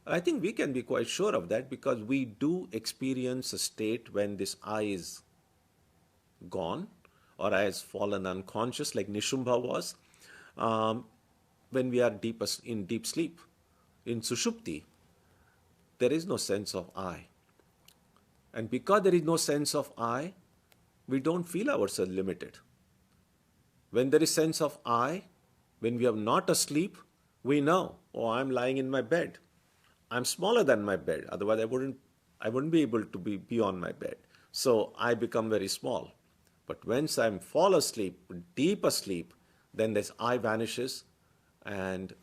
I think we can be quite sure of that because we do experience a state when this I is gone or I has fallen unconscious like Nishumbha was, when we are in deep sleep. In Sushupti, there is no sense of I. And because there is no sense of I, we don't feel ourselves limited. When there is sense of I, when we are not asleep, we know, oh, I'm lying in my bed. I'm smaller than my bed. Otherwise, I wouldn't be able to be on my bed. So I become very small. But once I fall asleep, deep asleep, then this I vanishes and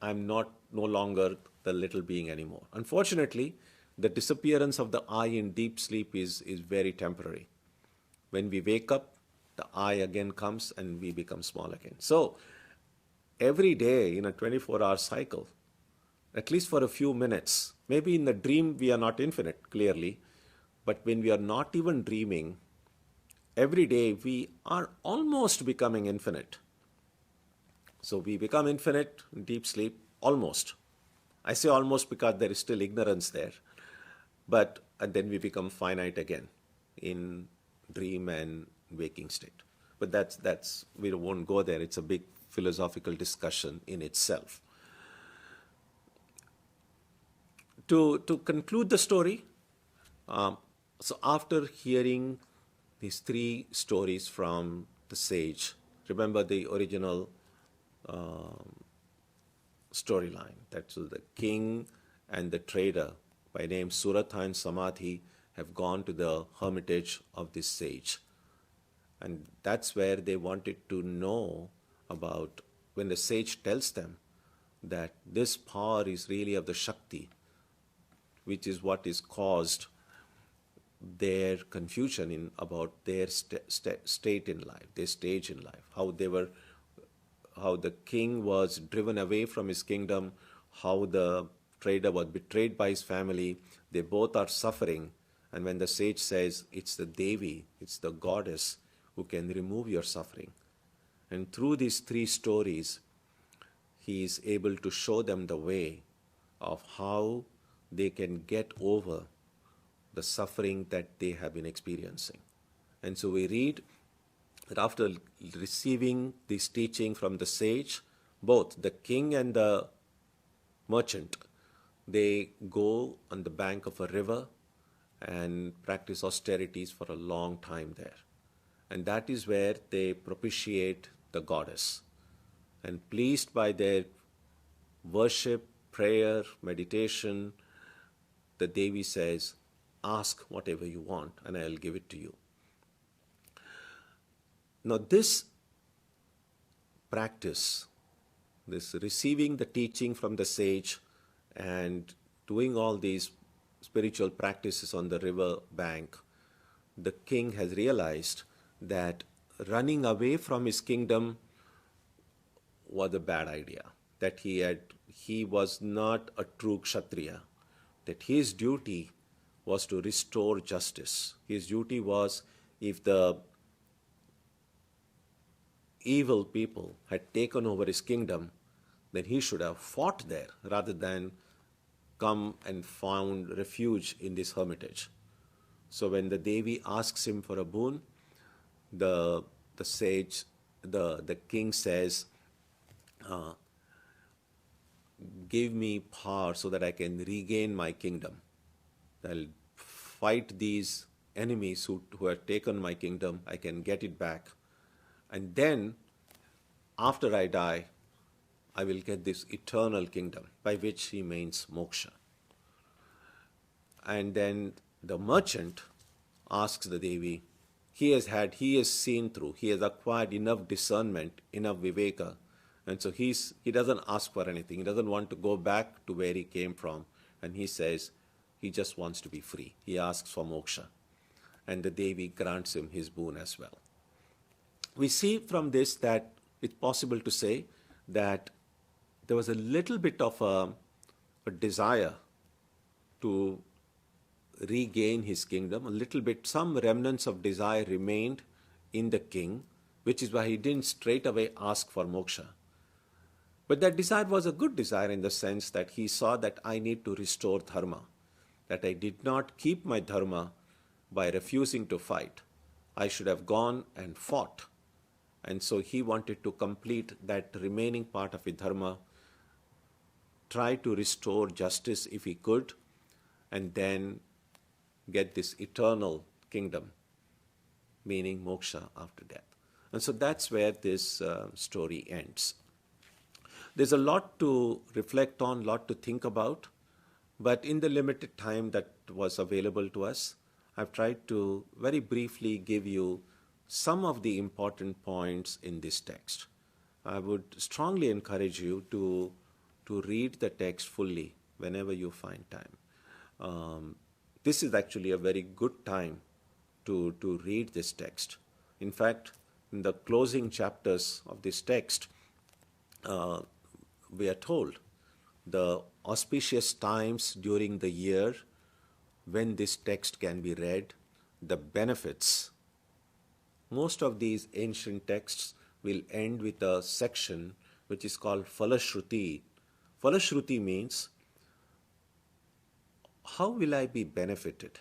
I'm no longer the little being anymore. Unfortunately, the disappearance of the I in deep sleep is very temporary. When we wake up, the I again comes and we become small again. So every day in a 24-hour cycle, at least for a few minutes, maybe in the dream we are not infinite, clearly, but when we are not even dreaming, every day we are almost becoming infinite. So we become infinite in deep sleep, almost. I say almost because there is still ignorance there. And then we become finite again in dream and waking state. But that's we won't go there. It's a big philosophical discussion in itself. To conclude the story, so after hearing these three stories from the sage, remember the original storyline. That's the king and the trader by name Suratha and Samadhi have gone to the hermitage of this sage. And that's where they wanted to know about when the sage tells them that this power is really of the Shakti, which is what is caused their confusion about their state in life, their stage in life, how the king was driven away from his kingdom, how the trader was betrayed by his family. They both are suffering. And when the sage says, it's the Devi, it's the goddess who can remove your suffering. And through these three stories, he is able to show them the way of how they can get over the suffering that they have been experiencing. And so we read that after receiving this teaching from the sage, both the king and the merchant, they go on the bank of a river and practice austerities for a long time there. And that is where they propitiate the goddess. And pleased by their worship, prayer, meditation, the Devi says, ask whatever you want and I'll give it to you. Now this practice, this receiving the teaching from the sage and doing all these spiritual practices on the river bank, the king has realized that running away from his kingdom was a bad idea, that he was not a true Kshatriya, that his duty was to restore justice. His duty was, if the evil people had taken over his kingdom, then he should have fought there rather than come and found refuge in this hermitage. So when the Devi asks him for a boon, the sage, the king says, give me power so that I can regain my kingdom. I'll fight these enemies who have taken my kingdom. I can get it back. And then, after I die, I will get this eternal kingdom, by which he means moksha. And then the merchant asks the Devi, he has seen through, he has acquired enough discernment, enough viveka, and so he doesn't ask for anything. He doesn't want to go back to where he came from. And he says he just wants to be free. He asks for moksha. And the Devi grants him his boon as well. We see from this that it's possible to say that there was a little bit of a desire to regain his kingdom, a little bit, some remnants of desire remained in the king, which is why he didn't straight away ask for moksha. But that desire was a good desire in the sense that he saw that I need to restore dharma, that I did not keep my dharma by refusing to fight. I should have gone and fought. And so he wanted to complete that remaining part of his dharma, try to restore justice if he could, and then get this eternal kingdom, meaning moksha after death. And so that's where this story ends. There's a lot to reflect on, lot to think about, but in the limited time that was available to us, I've tried to very briefly give you some of the important points in this text. I would strongly encourage you to read the text fully whenever you find time. This is actually a very good time to read this text. In fact, in the closing chapters of this text, we are told the auspicious times during the year when this text can be read, the benefits. Most of these ancient texts will end with a section which is called Falashruti. Falashruti means, how will I be benefited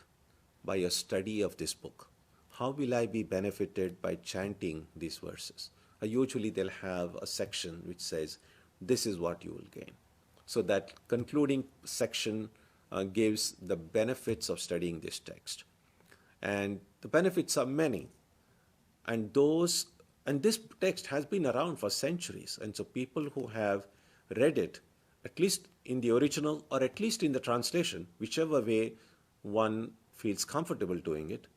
by a study of this book? How will I be benefited by chanting these verses? Usually they'll have a section which says, this is what you will gain. So that concluding section gives the benefits of studying this text. And the benefits are many. And this text has been around for centuries. And so people who have read it, at least in the original or at least in the translation, whichever way one feels comfortable doing it,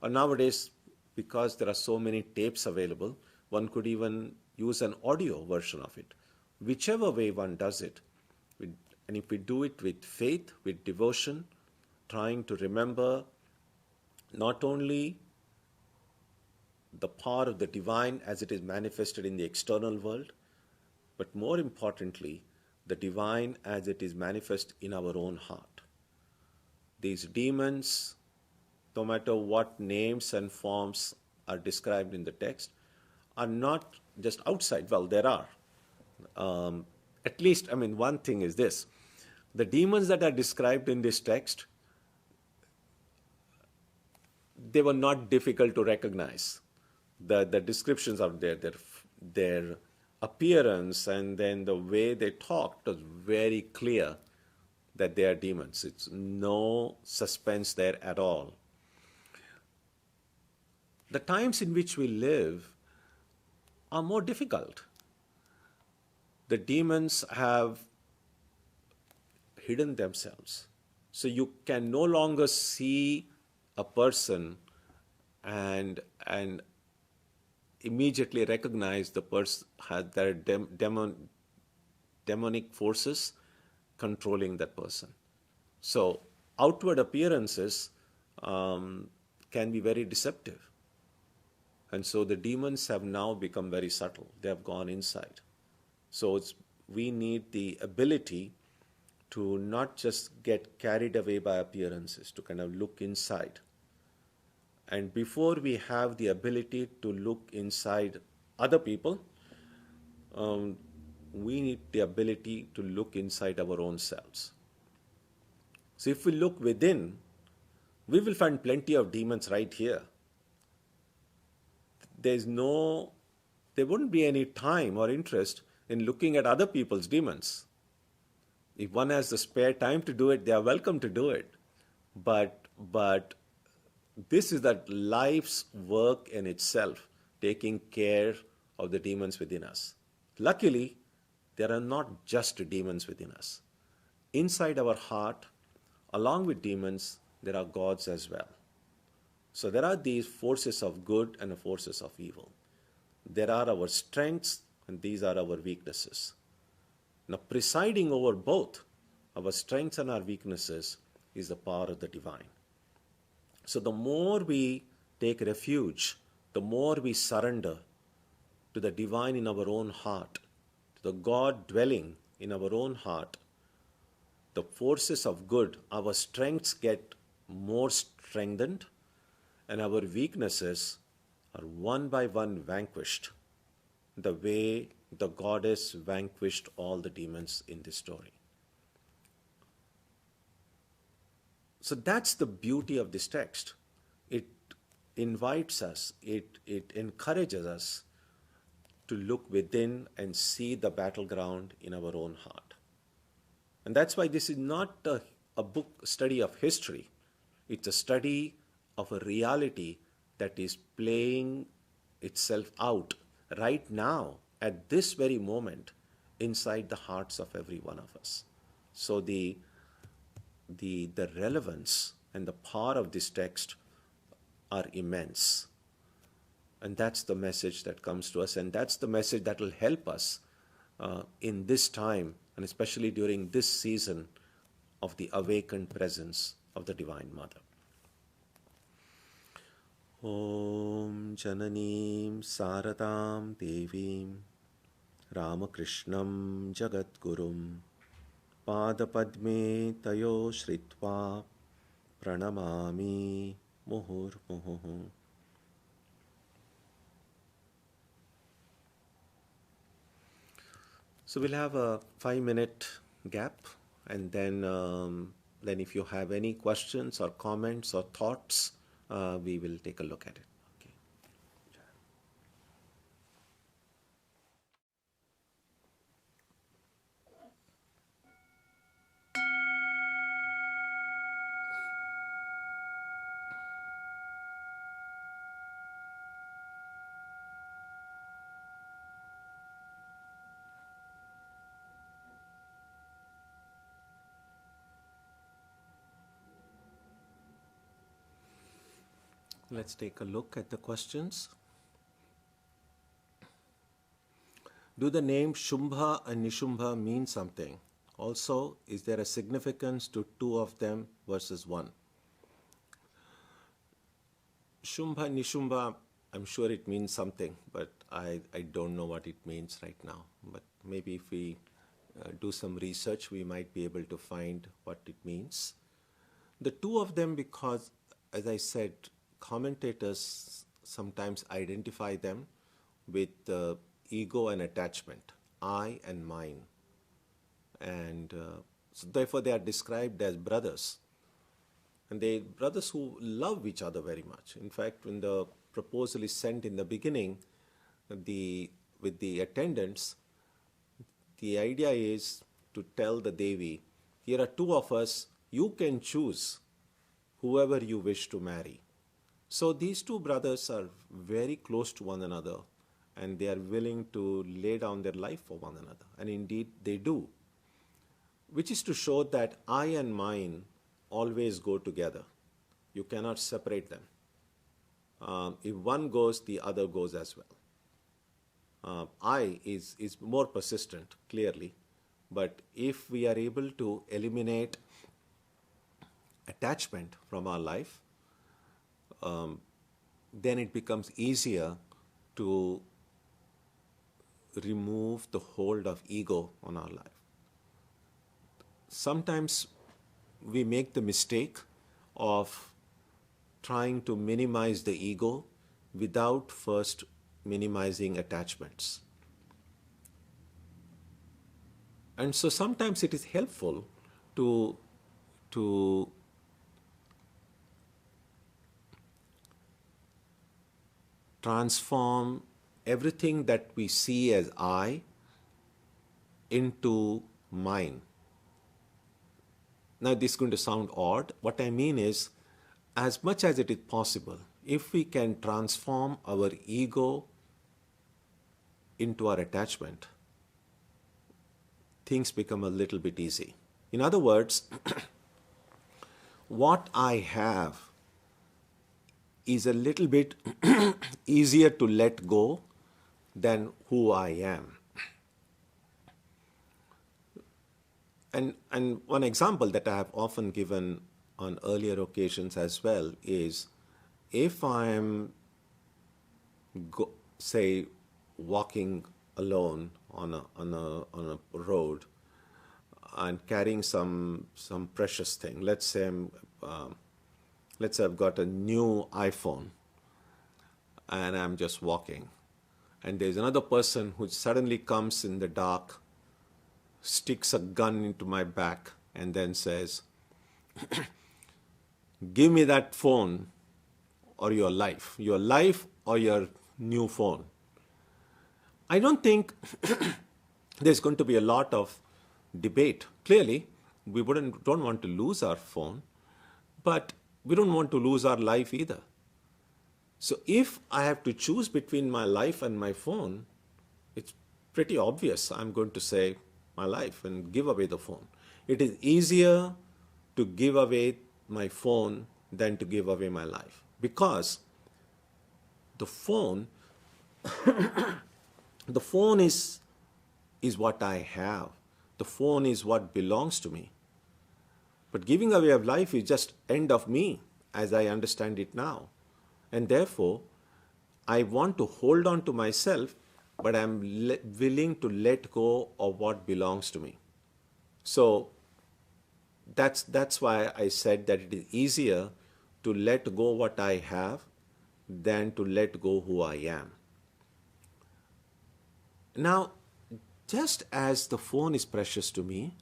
or nowadays, because there are so many tapes available, one could even use an audio version of it. Whichever way one does it, and if we do it with faith, with devotion, trying to remember not only the power of the divine as it is manifested in the external world, but more importantly, the divine as it is manifest in our own heart. These demons, no matter what names and forms are described in the text, are not just outside. Well, there are. At least, one thing is this. The demons that are described in this text, they were not difficult to recognize. The descriptions are there. Their appearance and then the way they talked was very clear that they are demons. It's no suspense there at all. The times in which we live are more difficult. The demons have hidden themselves. So you can no longer see a person and immediately recognize the person has their demonic forces controlling that person. So outward appearances can be very deceptive. And so the demons have now become very subtle. They have gone inside. So we need the ability to not just get carried away by appearances, to kind of look inside. And before we have the ability to look inside other people, we need the ability to look inside our own selves. So if we look within, we will find plenty of demons right here. There wouldn't be any time or interest in looking at other people's demons. If one has the spare time to do it, they are welcome to do it. But this is that life's work in itself, taking care of the demons within us. Luckily, there are not just demons within us. Inside our heart, along with demons, there are gods as well. So there are these forces of good and the forces of evil. There are our strengths and these are our weaknesses. Now, presiding over both our strengths and our weaknesses is the power of the divine. So the more we take refuge, the more we surrender to the divine in our own heart, to the God dwelling in our own heart, the forces of good, our strengths get more strengthened and our weaknesses are one by one vanquished, the way the goddess vanquished all the demons in this story. So that's the beauty of this text. It invites us, it encourages us to look within and see the battleground in our own heart. And that's why this is not a book study of history. It's a study of a reality that is playing itself out right now, at this very moment, inside the hearts of every one of us. So the relevance and the power of this text are immense. And that's the message that comes to us, and that's the message that will help us in this time, and especially during this season of the awakened presence of the Divine Mother. Om Jananim Saradam Devim Ramakrishnam Jagadgurum Padapadme Tayo Shritva Pranamami Muhurmuhu. So we'll have a 5-minute gap, and then if you have any questions or comments or thoughts, we will take a look at it. Okay. Let's take a look at the questions. Do the names Shumbha and Nishumbha mean something, Also, is there a significance to two of them versus one? Shumbha, Nishumbha, I'm sure it means something, but I don't know what it means right now. But maybe if we do some research, we might be able to find what it means. The two of them, because, as I said, commentators sometimes identify them with ego and attachment, I and mine. And so therefore they are described as brothers. And they brothers who love each other very much. In fact, when the proposal is sent in the beginning, with the attendants, the idea is to tell the Devi, here are two of us, you can choose whoever you wish to marry. So these two brothers are very close to one another, and they are willing to lay down their life for one another. And indeed they do. Which is to show that I and mine always go together. You cannot separate them. If one goes, the other goes as well. I is more persistent, clearly. But if we are able to eliminate attachment from our life, then it becomes easier to remove the hold of ego on our life. Sometimes we make the mistake of trying to minimize the ego without first minimizing attachments. And so sometimes it is helpful to transform everything that we see as I into mine. Now this is going to sound odd. What I mean is, as much as it is possible, if we can transform our ego into our attachment, things become a little bit easy. In other words, what I have is a little bit easier to let go than who I am. And one example that I have often given on earlier occasions as well is, if I am, say, walking alone on a road and carrying some precious thing. Let's say I've got a new iPhone and I'm just walking, and there's another person who suddenly comes in the dark, sticks a gun into my back, and then says, give me that phone or your life or your new phone. I don't think there's going to be a lot of debate. Clearly, we don't want to lose our phone, but we don't want to lose our life either. So if I have to choose between my life and my phone, it's pretty obvious I'm going to say my life and give away the phone. It is easier to give away my phone than to give away my life, because the phone is what I have. The phone is what belongs to me. But giving away of life is just end of me as I understand it now. And therefore, I want to hold on to myself, but I'm willing to let go of what belongs to me. So that's why I said that it is easier to let go what I have than to let go who I am. Now, just as the phone is precious to me,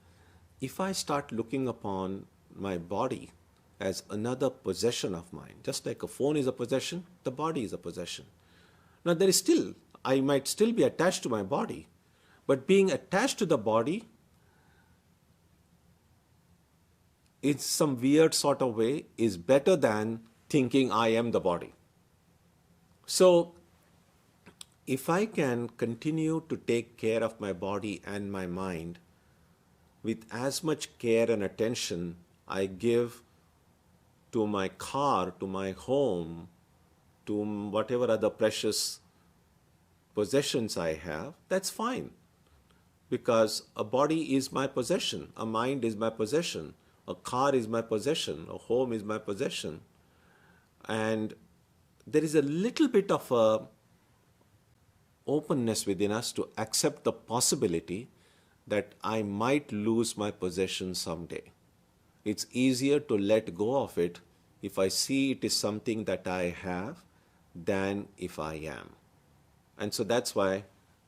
if I start looking upon my body as another possession of mine, just like a phone is a possession, the body is a possession. Now I might still be attached to my body, but being attached to the body in some weird sort of way is better than thinking I am the body. So if I can continue to take care of my body and my mind with as much care and attention I give to my car, to my home, to whatever other precious possessions I have, that's fine. because a body is my possession, a mind is my possession, a car is my possession, a home is my possession. And there is a little bit of a openness within us to accept the possibility that I might lose my possession someday. It's easier to let go of it if I see it is something that I have than if I am. And so that's why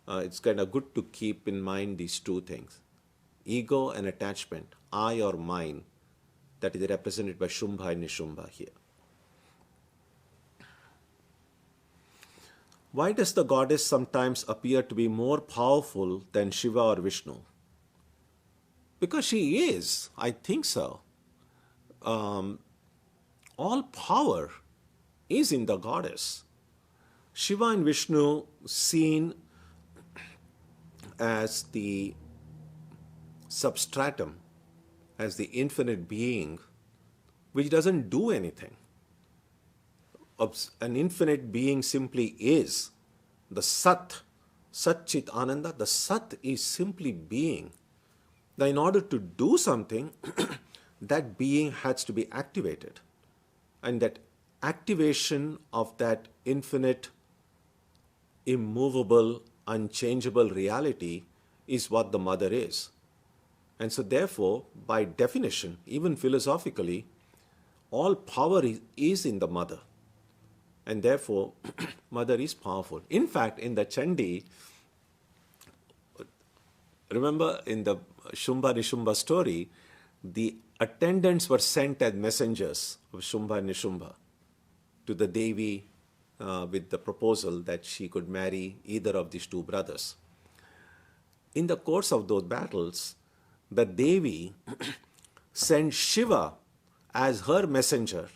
it's kind of good to keep in mind these two things. Ego and attachment, I or mine, that is represented by Shumbha and Nishumba here. Why does the goddess sometimes appear to be more powerful than Shiva or Vishnu? Because she is, I think so. All power is in the goddess. Shiva and Vishnu seen as the substratum, as the infinite being, which doesn't do anything. An infinite being simply is. The Sat, Sat Chit Ananda, the Sat is simply being. Now, in order to do something, that being has to be activated. And that activation of that infinite, immovable, unchangeable reality is what the mother is. And so therefore, by definition, even philosophically, all power is in the mother. And therefore, mother is powerful. In fact, in the Chandi, remember in the Shumbha Nishumba story, the attendants were sent as messengers of Shumbha and Nishumba to the Devi with the proposal that she could marry either of these two brothers. In the course of those battles, the Devi sent Shiva as her messenger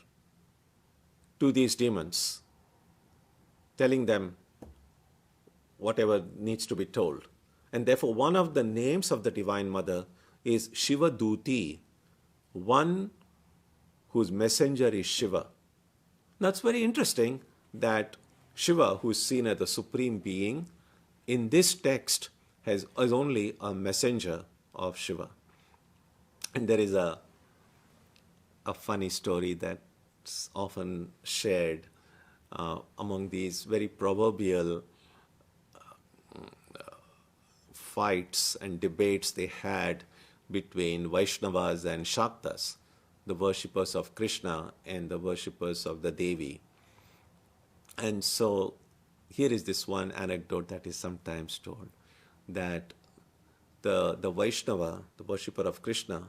to these demons, telling them whatever needs to be told. And therefore, one of the names of the Divine Mother is Shiva Duti, one whose messenger is Shiva. Now, it's very interesting that Shiva, who is seen as the supreme being, in this text is only a messenger of Shiva. And there is a funny story that's often shared among these very proverbial fights and debates they had between Vaishnavas and Shaktas, the worshippers of Krishna and the worshippers of the Devi. And so here is this one anecdote that is sometimes told, that the Vaishnava, the worshipper of Krishna,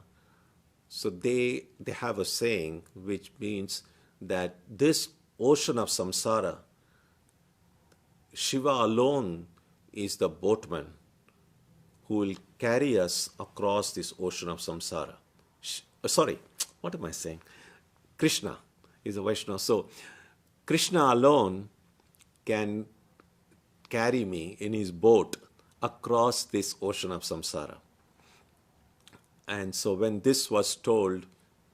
so they have a saying which means that this ocean of samsara, Shiva alone is the boatman who will carry us across this ocean of samsara. Sorry, what am I saying? Krishna is a Vaishnava. So Krishna alone can carry me in his boat across this ocean of samsara. And so when this was told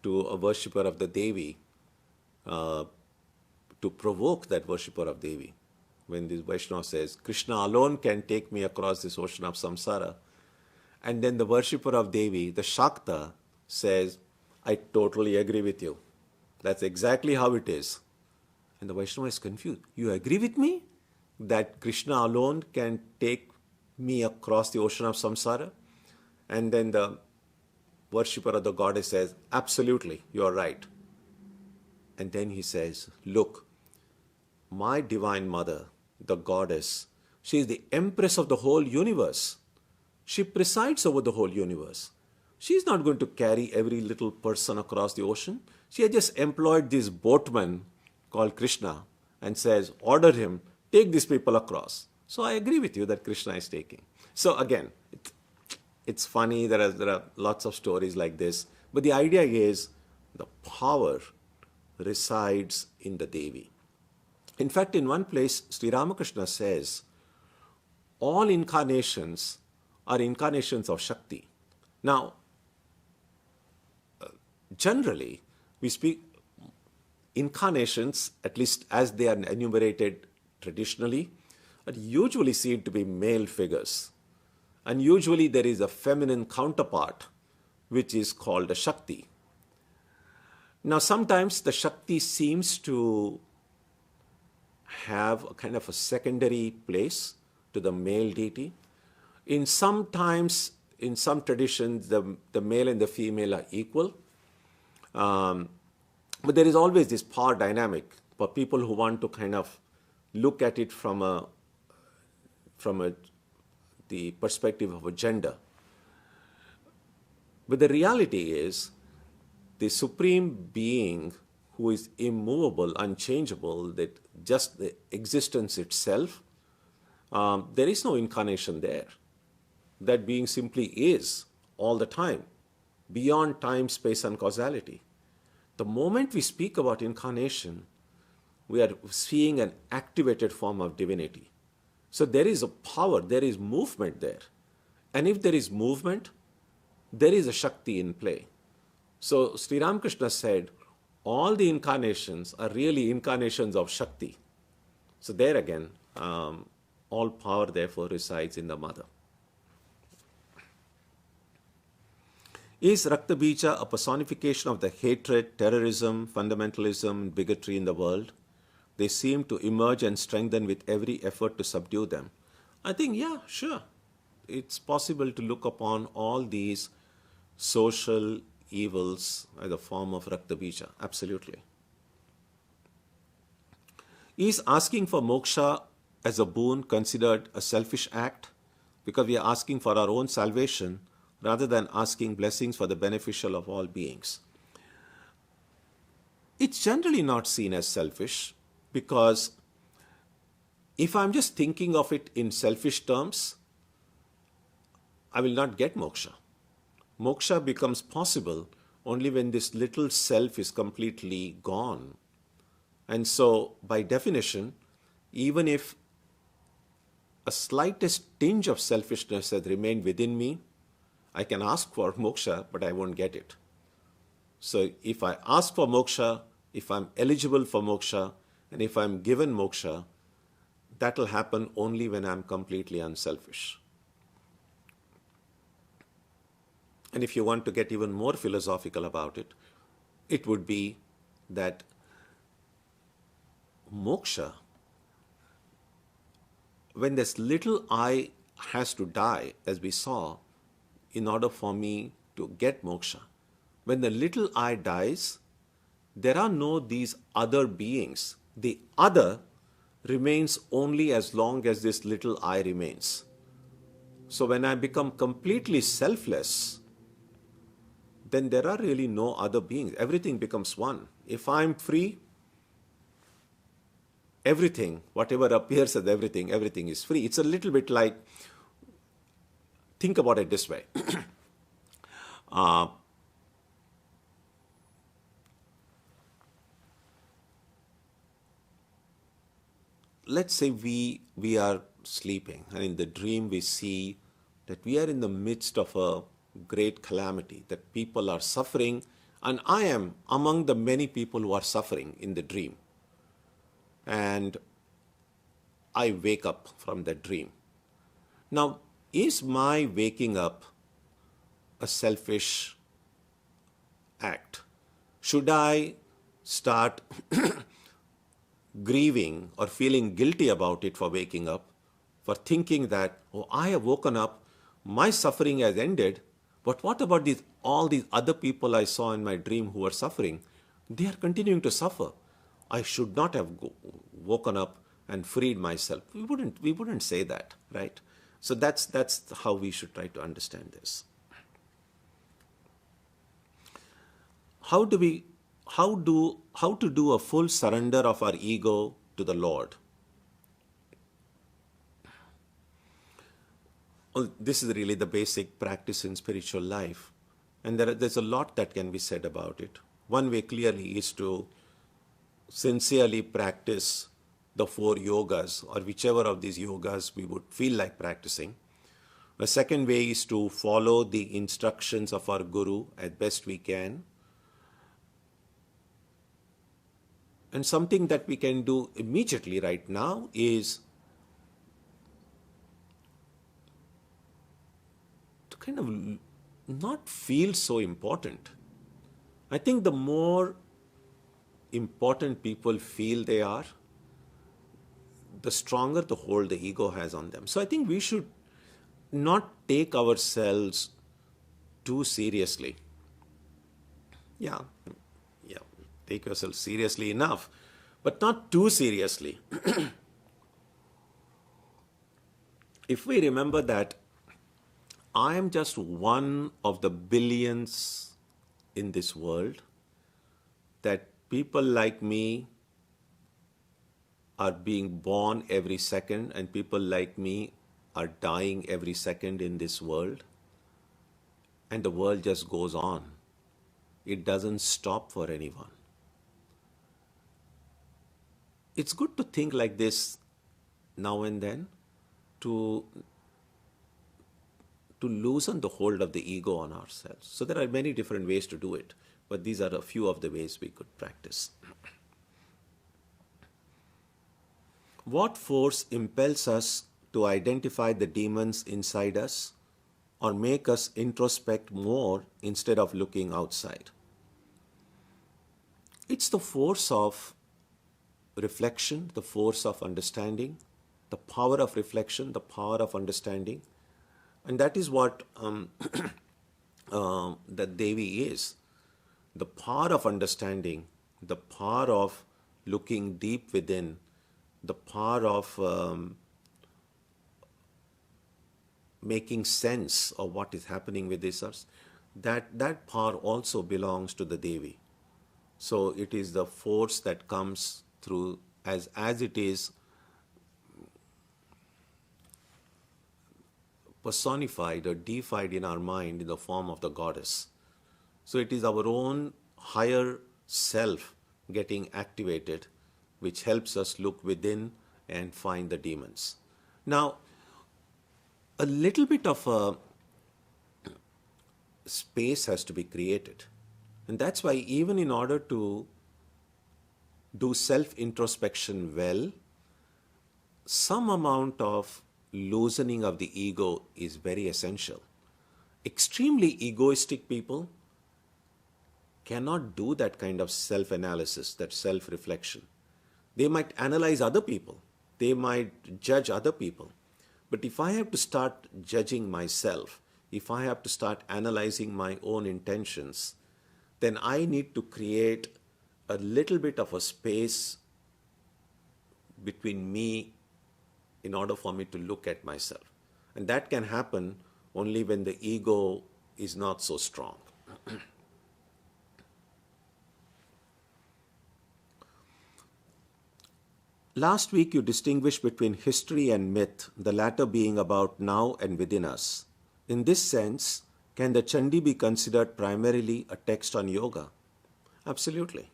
to a worshipper of the Devi, to provoke that worshipper of Devi, when this Vaishnava says, Krishna alone can take me across this ocean of samsara, and then the worshipper of Devi, the Shakta, says, I totally agree with you. That's exactly how it is. And the Vaishnava is confused. You agree with me that Krishna alone can take me across the ocean of samsara? And then the worshipper of the goddess says, absolutely, you are right. And then he says, look, my Divine Mother, the goddess, she is the empress of the whole universe. She presides over the whole universe. She is not going to carry every little person across the ocean. She has just employed this boatman called Krishna and says, order him, take these people across. So I agree with you that Krishna is taking. So again, it's funny, there are lots of stories like this, but the idea is the power resides in the Devi. In fact, in one place, Sri Ramakrishna says, all incarnations are incarnations of Shakti. Now, generally, we speak incarnations, at least as they are enumerated traditionally, are usually seen to be male figures. And usually there is a feminine counterpart, which is called a Shakti. Now sometimes the Shakti seems to have a kind of a secondary place to the male deity. In some traditions, the male and the female are equal. But there is always this power dynamic for people who want to kind of look at it from the perspective of a gender. But the reality is, the supreme being who is immovable, unchangeable, that just the existence itself, there is no incarnation there. That being simply is all the time, beyond time, space, and causality. The moment we speak about incarnation, we are seeing an activated form of divinity. So there is a power, there is movement there. And if there is movement, there is a Shakti in play. So Sri Ramakrishna said, all the incarnations are really incarnations of Shakti. So there again, all power therefore resides in the mother. Is Raktabija a personification of the hatred, terrorism, fundamentalism, bigotry in the world? They seem to emerge and strengthen with every effort to subdue them. I think, yeah, sure. It's possible to look upon all these social evils as a form of Raktabija. Absolutely. Is asking for moksha as a boon considered a selfish act? Because we are asking for our own salvation rather than asking blessings for the beneficial of all beings. It's generally not seen as selfish, because if I'm just thinking of it in selfish terms, I will not get moksha. Moksha becomes possible only when this little self is completely gone. And so, by definition, even if a slightest tinge of selfishness has remained within me, I can ask for moksha, but I won't get it. So if I ask for moksha, if I'm eligible for moksha, and if I'm given moksha, that will happen only when I'm completely unselfish. And if you want to get even more philosophical about it, it would be that moksha, when this little I has to die, as we saw, in order for me to get moksha, when the little I dies, there are no these other beings. The other remains only as long as this little I remains. So when I become completely selfless, then there are really no other beings. Everything becomes one. If I'm free, everything, whatever appears as everything, everything is free. It's a little bit like, think about it this way. Let's say we are sleeping, and in the dream we see that we are in the midst of a great calamity, that people are suffering, and I am among the many people who are suffering in the dream. And I wake up from that dream. Now, is my waking up a selfish act? Should I start grieving or feeling guilty about it for waking up, for thinking that, oh, I have woken up, my suffering has ended, but what about all these other people I saw in my dream who are suffering? They are continuing to suffer. I should not have woken up and freed myself. We wouldn't say that, right? So that's how we should try to understand this. How to do a full surrender of our ego to the Lord? Well, this is really the basic practice in spiritual life, and there's a lot that can be said about it. One way clearly is to sincerely practice the 4 yogas, or whichever of these yogas we would feel like practicing. The second way is to follow the instructions of our Guru as best we can. And something that we can do immediately right now is kind of not feel so important. I think the more important people feel they are, the stronger the hold the ego has on them. So I think we should not take ourselves too seriously. Yeah, take yourself seriously enough, but not too seriously. If we remember that I am just one of the billions in this world, that people like me are being born every second and people like me are dying every second in this world, and the world just goes on. It doesn't stop for anyone. It's good to think like this now and then, to loosen the hold of the ego on ourselves. So there are many different ways to do it, but these are a few of the ways we could practice. What force impels us to identify the demons inside us or make us introspect more instead of looking outside? It's the force of reflection, the force of understanding, the power of reflection, the power of understanding. And that is what the Devi is. The power of understanding, the power of looking deep within, the power of making sense of what is happening with this earth, that power also belongs to the Devi. So it is the force that comes through as it is personified or deified in our mind in the form of the goddess. So it is our own higher self getting activated, which helps us look within and find the demons. Now, a little bit of a space has to be created. And that's why even in order to do self-introspection well, some amount of loosening of the ego is very essential. Extremely egoistic people cannot do that kind of self-analysis, that self-reflection. They might analyze other people, they might judge other people. But if I have to start judging myself, if I have to start analyzing my own intentions, then I need to create a little bit of a space between me in order for me to look at myself. And that can happen only when the ego is not so strong. Last week you distinguished between history and myth, the latter being about now and within us. In this sense, can the Chandi be considered primarily a text on yoga? Absolutely.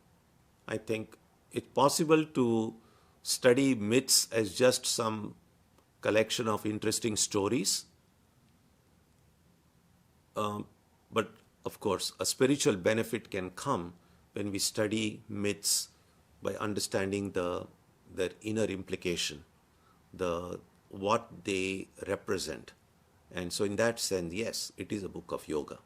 I think it's possible to study myths as just some collection of interesting stories. But of course, a spiritual benefit can come when we study myths by understanding their inner implication, what they represent. And so in that sense, yes, it is a book of yoga.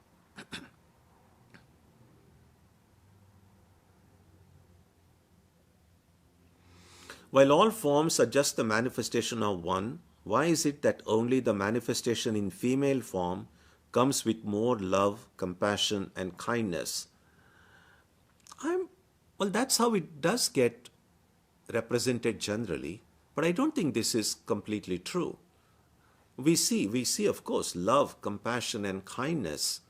While all forms are just the manifestation of one, why is it that only the manifestation in female form comes with more love, compassion, and kindness? Well, that's how it does get represented generally, but I don't think this is completely true. We see, of course, love, compassion, and kindness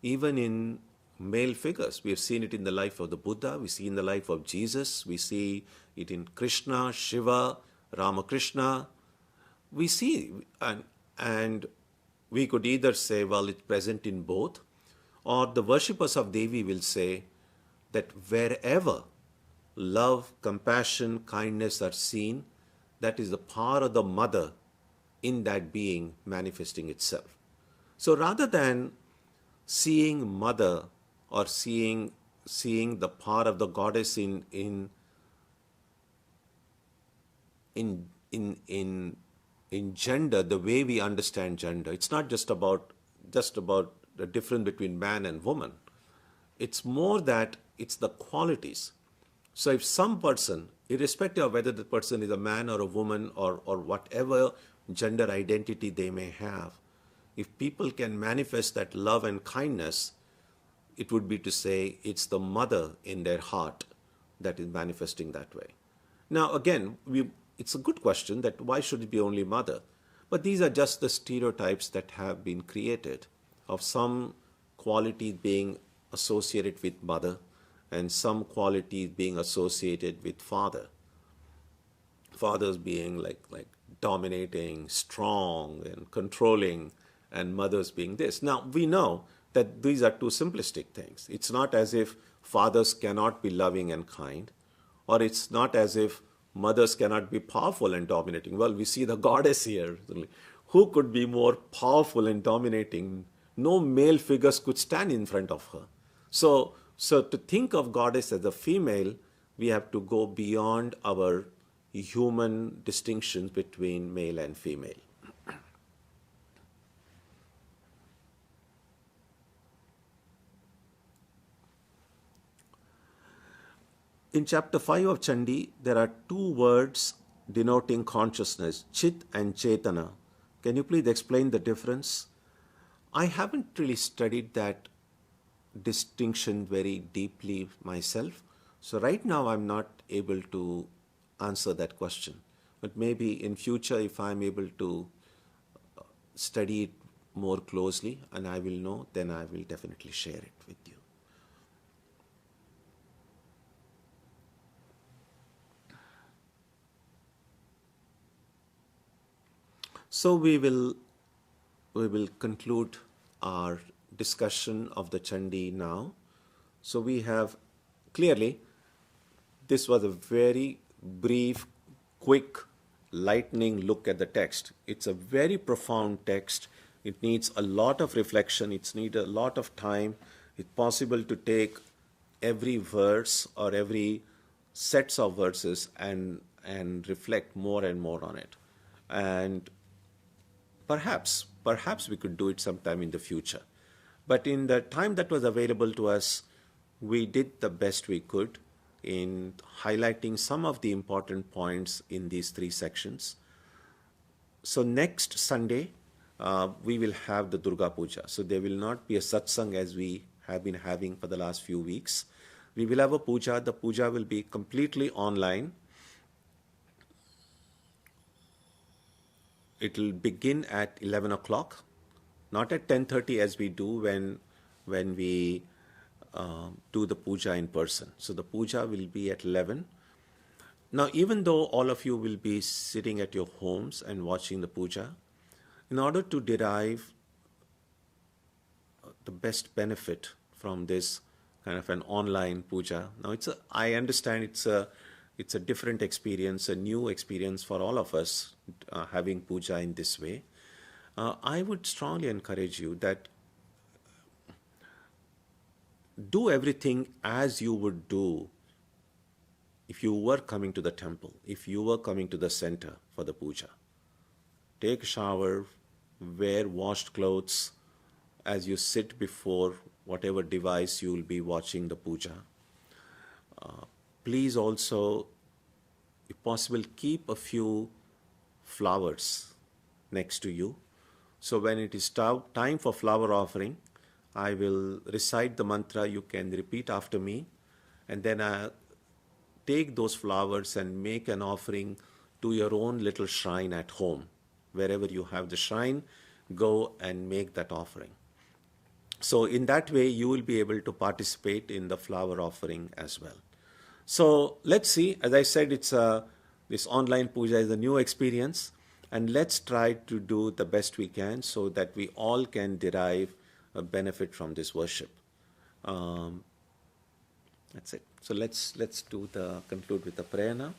even in male figures. We have seen it in the life of the Buddha, we see in the life of Jesus, we see it in Krishna, Shiva, Ramakrishna. We see, and we could either say, well, it's present in both, or the worshippers of Devi will say that wherever love, compassion, kindness are seen, that is the power of the mother in that being manifesting itself. So rather than seeing mother or seeing the power of the goddess in gender, the way we understand gender, it's not just about just about the difference between man and woman. It's more that it's the qualities. So if some person, irrespective of whether the person is a man or a woman or whatever gender identity they may have, if people can manifest that love and kindness, it would be to say it's the mother in their heart that is manifesting that way. Now again, it's a good question that why should it be only mother? But these are just the stereotypes that have been created of some quality being associated with mother and some qualities being associated with father. Fathers being like dominating, strong and controlling, and mothers being this. Now we know that these are two simplistic things. It's not as if fathers cannot be loving and kind, or it's not as if mothers cannot be powerful and dominating. Well, we see the goddess here. Who could be more powerful and dominating? No male figures could stand in front of her. So to think of goddess as a female, we have to go beyond our human distinctions between male and female. In chapter 5 of Chandi, there are two words denoting consciousness, Chit and Chetana. Can you please explain the difference? I haven't really studied that distinction very deeply myself. So right now I'm not able to answer that question. But maybe in future, if I'm able to study it more closely and I will know, then I will definitely share it with you. So we will conclude our discussion of the Chandi now. So we have clearly, this was a very brief, quick, lightning look at the text. It's a very profound text. It needs a lot of reflection. It needs a lot of time. It's possible to take every verse or every sets of verses and reflect more and more on it. And perhaps we could do it sometime in the future. But in the time that was available to us, we did the best we could in highlighting some of the important points in these three sections. So next Sunday, we will have the Durga Puja. So there will not be a satsang as we have been having for the last few weeks. We will have a puja. The puja will be completely online. It will begin at 11 o'clock, not at 10:30 as we do when we do the puja in person. So the puja will be at 11. Now, even though all of you will be sitting at your homes and watching the puja, in order to derive the best benefit from this kind of an online puja, now I understand it's a different experience, a new experience for all of us having puja in this way. I would strongly encourage you that do everything as you would do if you were coming to the temple, if you were coming to the center for the puja. Take a shower, wear washed clothes as you sit before whatever device you will be watching the puja. Please also, if possible, keep a few flowers next to you. So when it is time for flower offering, I will recite the mantra. You can repeat after me, and then I take those flowers and make an offering to your own little shrine at home. Wherever you have the shrine, go and make that offering. So in that way, you will be able to participate in the flower offering as well. So let's see. As I said, this online puja is a new experience, and let's try to do the best we can so that we all can derive a benefit from this worship. That's it. So let's conclude with the prayer now.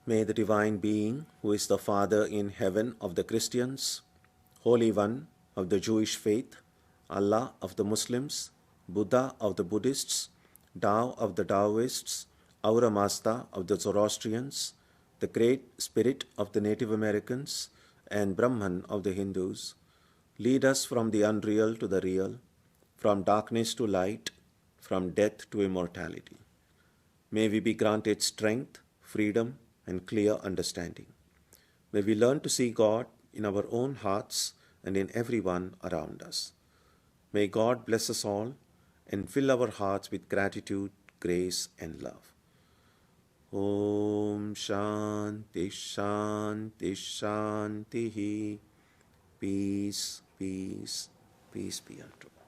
May the Divine Being, who is the Father in heaven of the Christians, Holy One of the Jewish faith, Allah of the Muslims, Buddha of the Buddhists, Tao of the Taoists, Aura Mazda of the Zoroastrians, the Great Spirit of the Native Americans, and Brahman of the Hindus, lead us from the unreal to the real, from darkness to light, from death to immortality. May we be granted strength, freedom, and clear understanding. May we learn to see God in our own hearts and in everyone around us. May God bless us all and fill our hearts with gratitude, grace, and love. Om Shanti Shanti Shanti. Peace, peace, peace be unto all.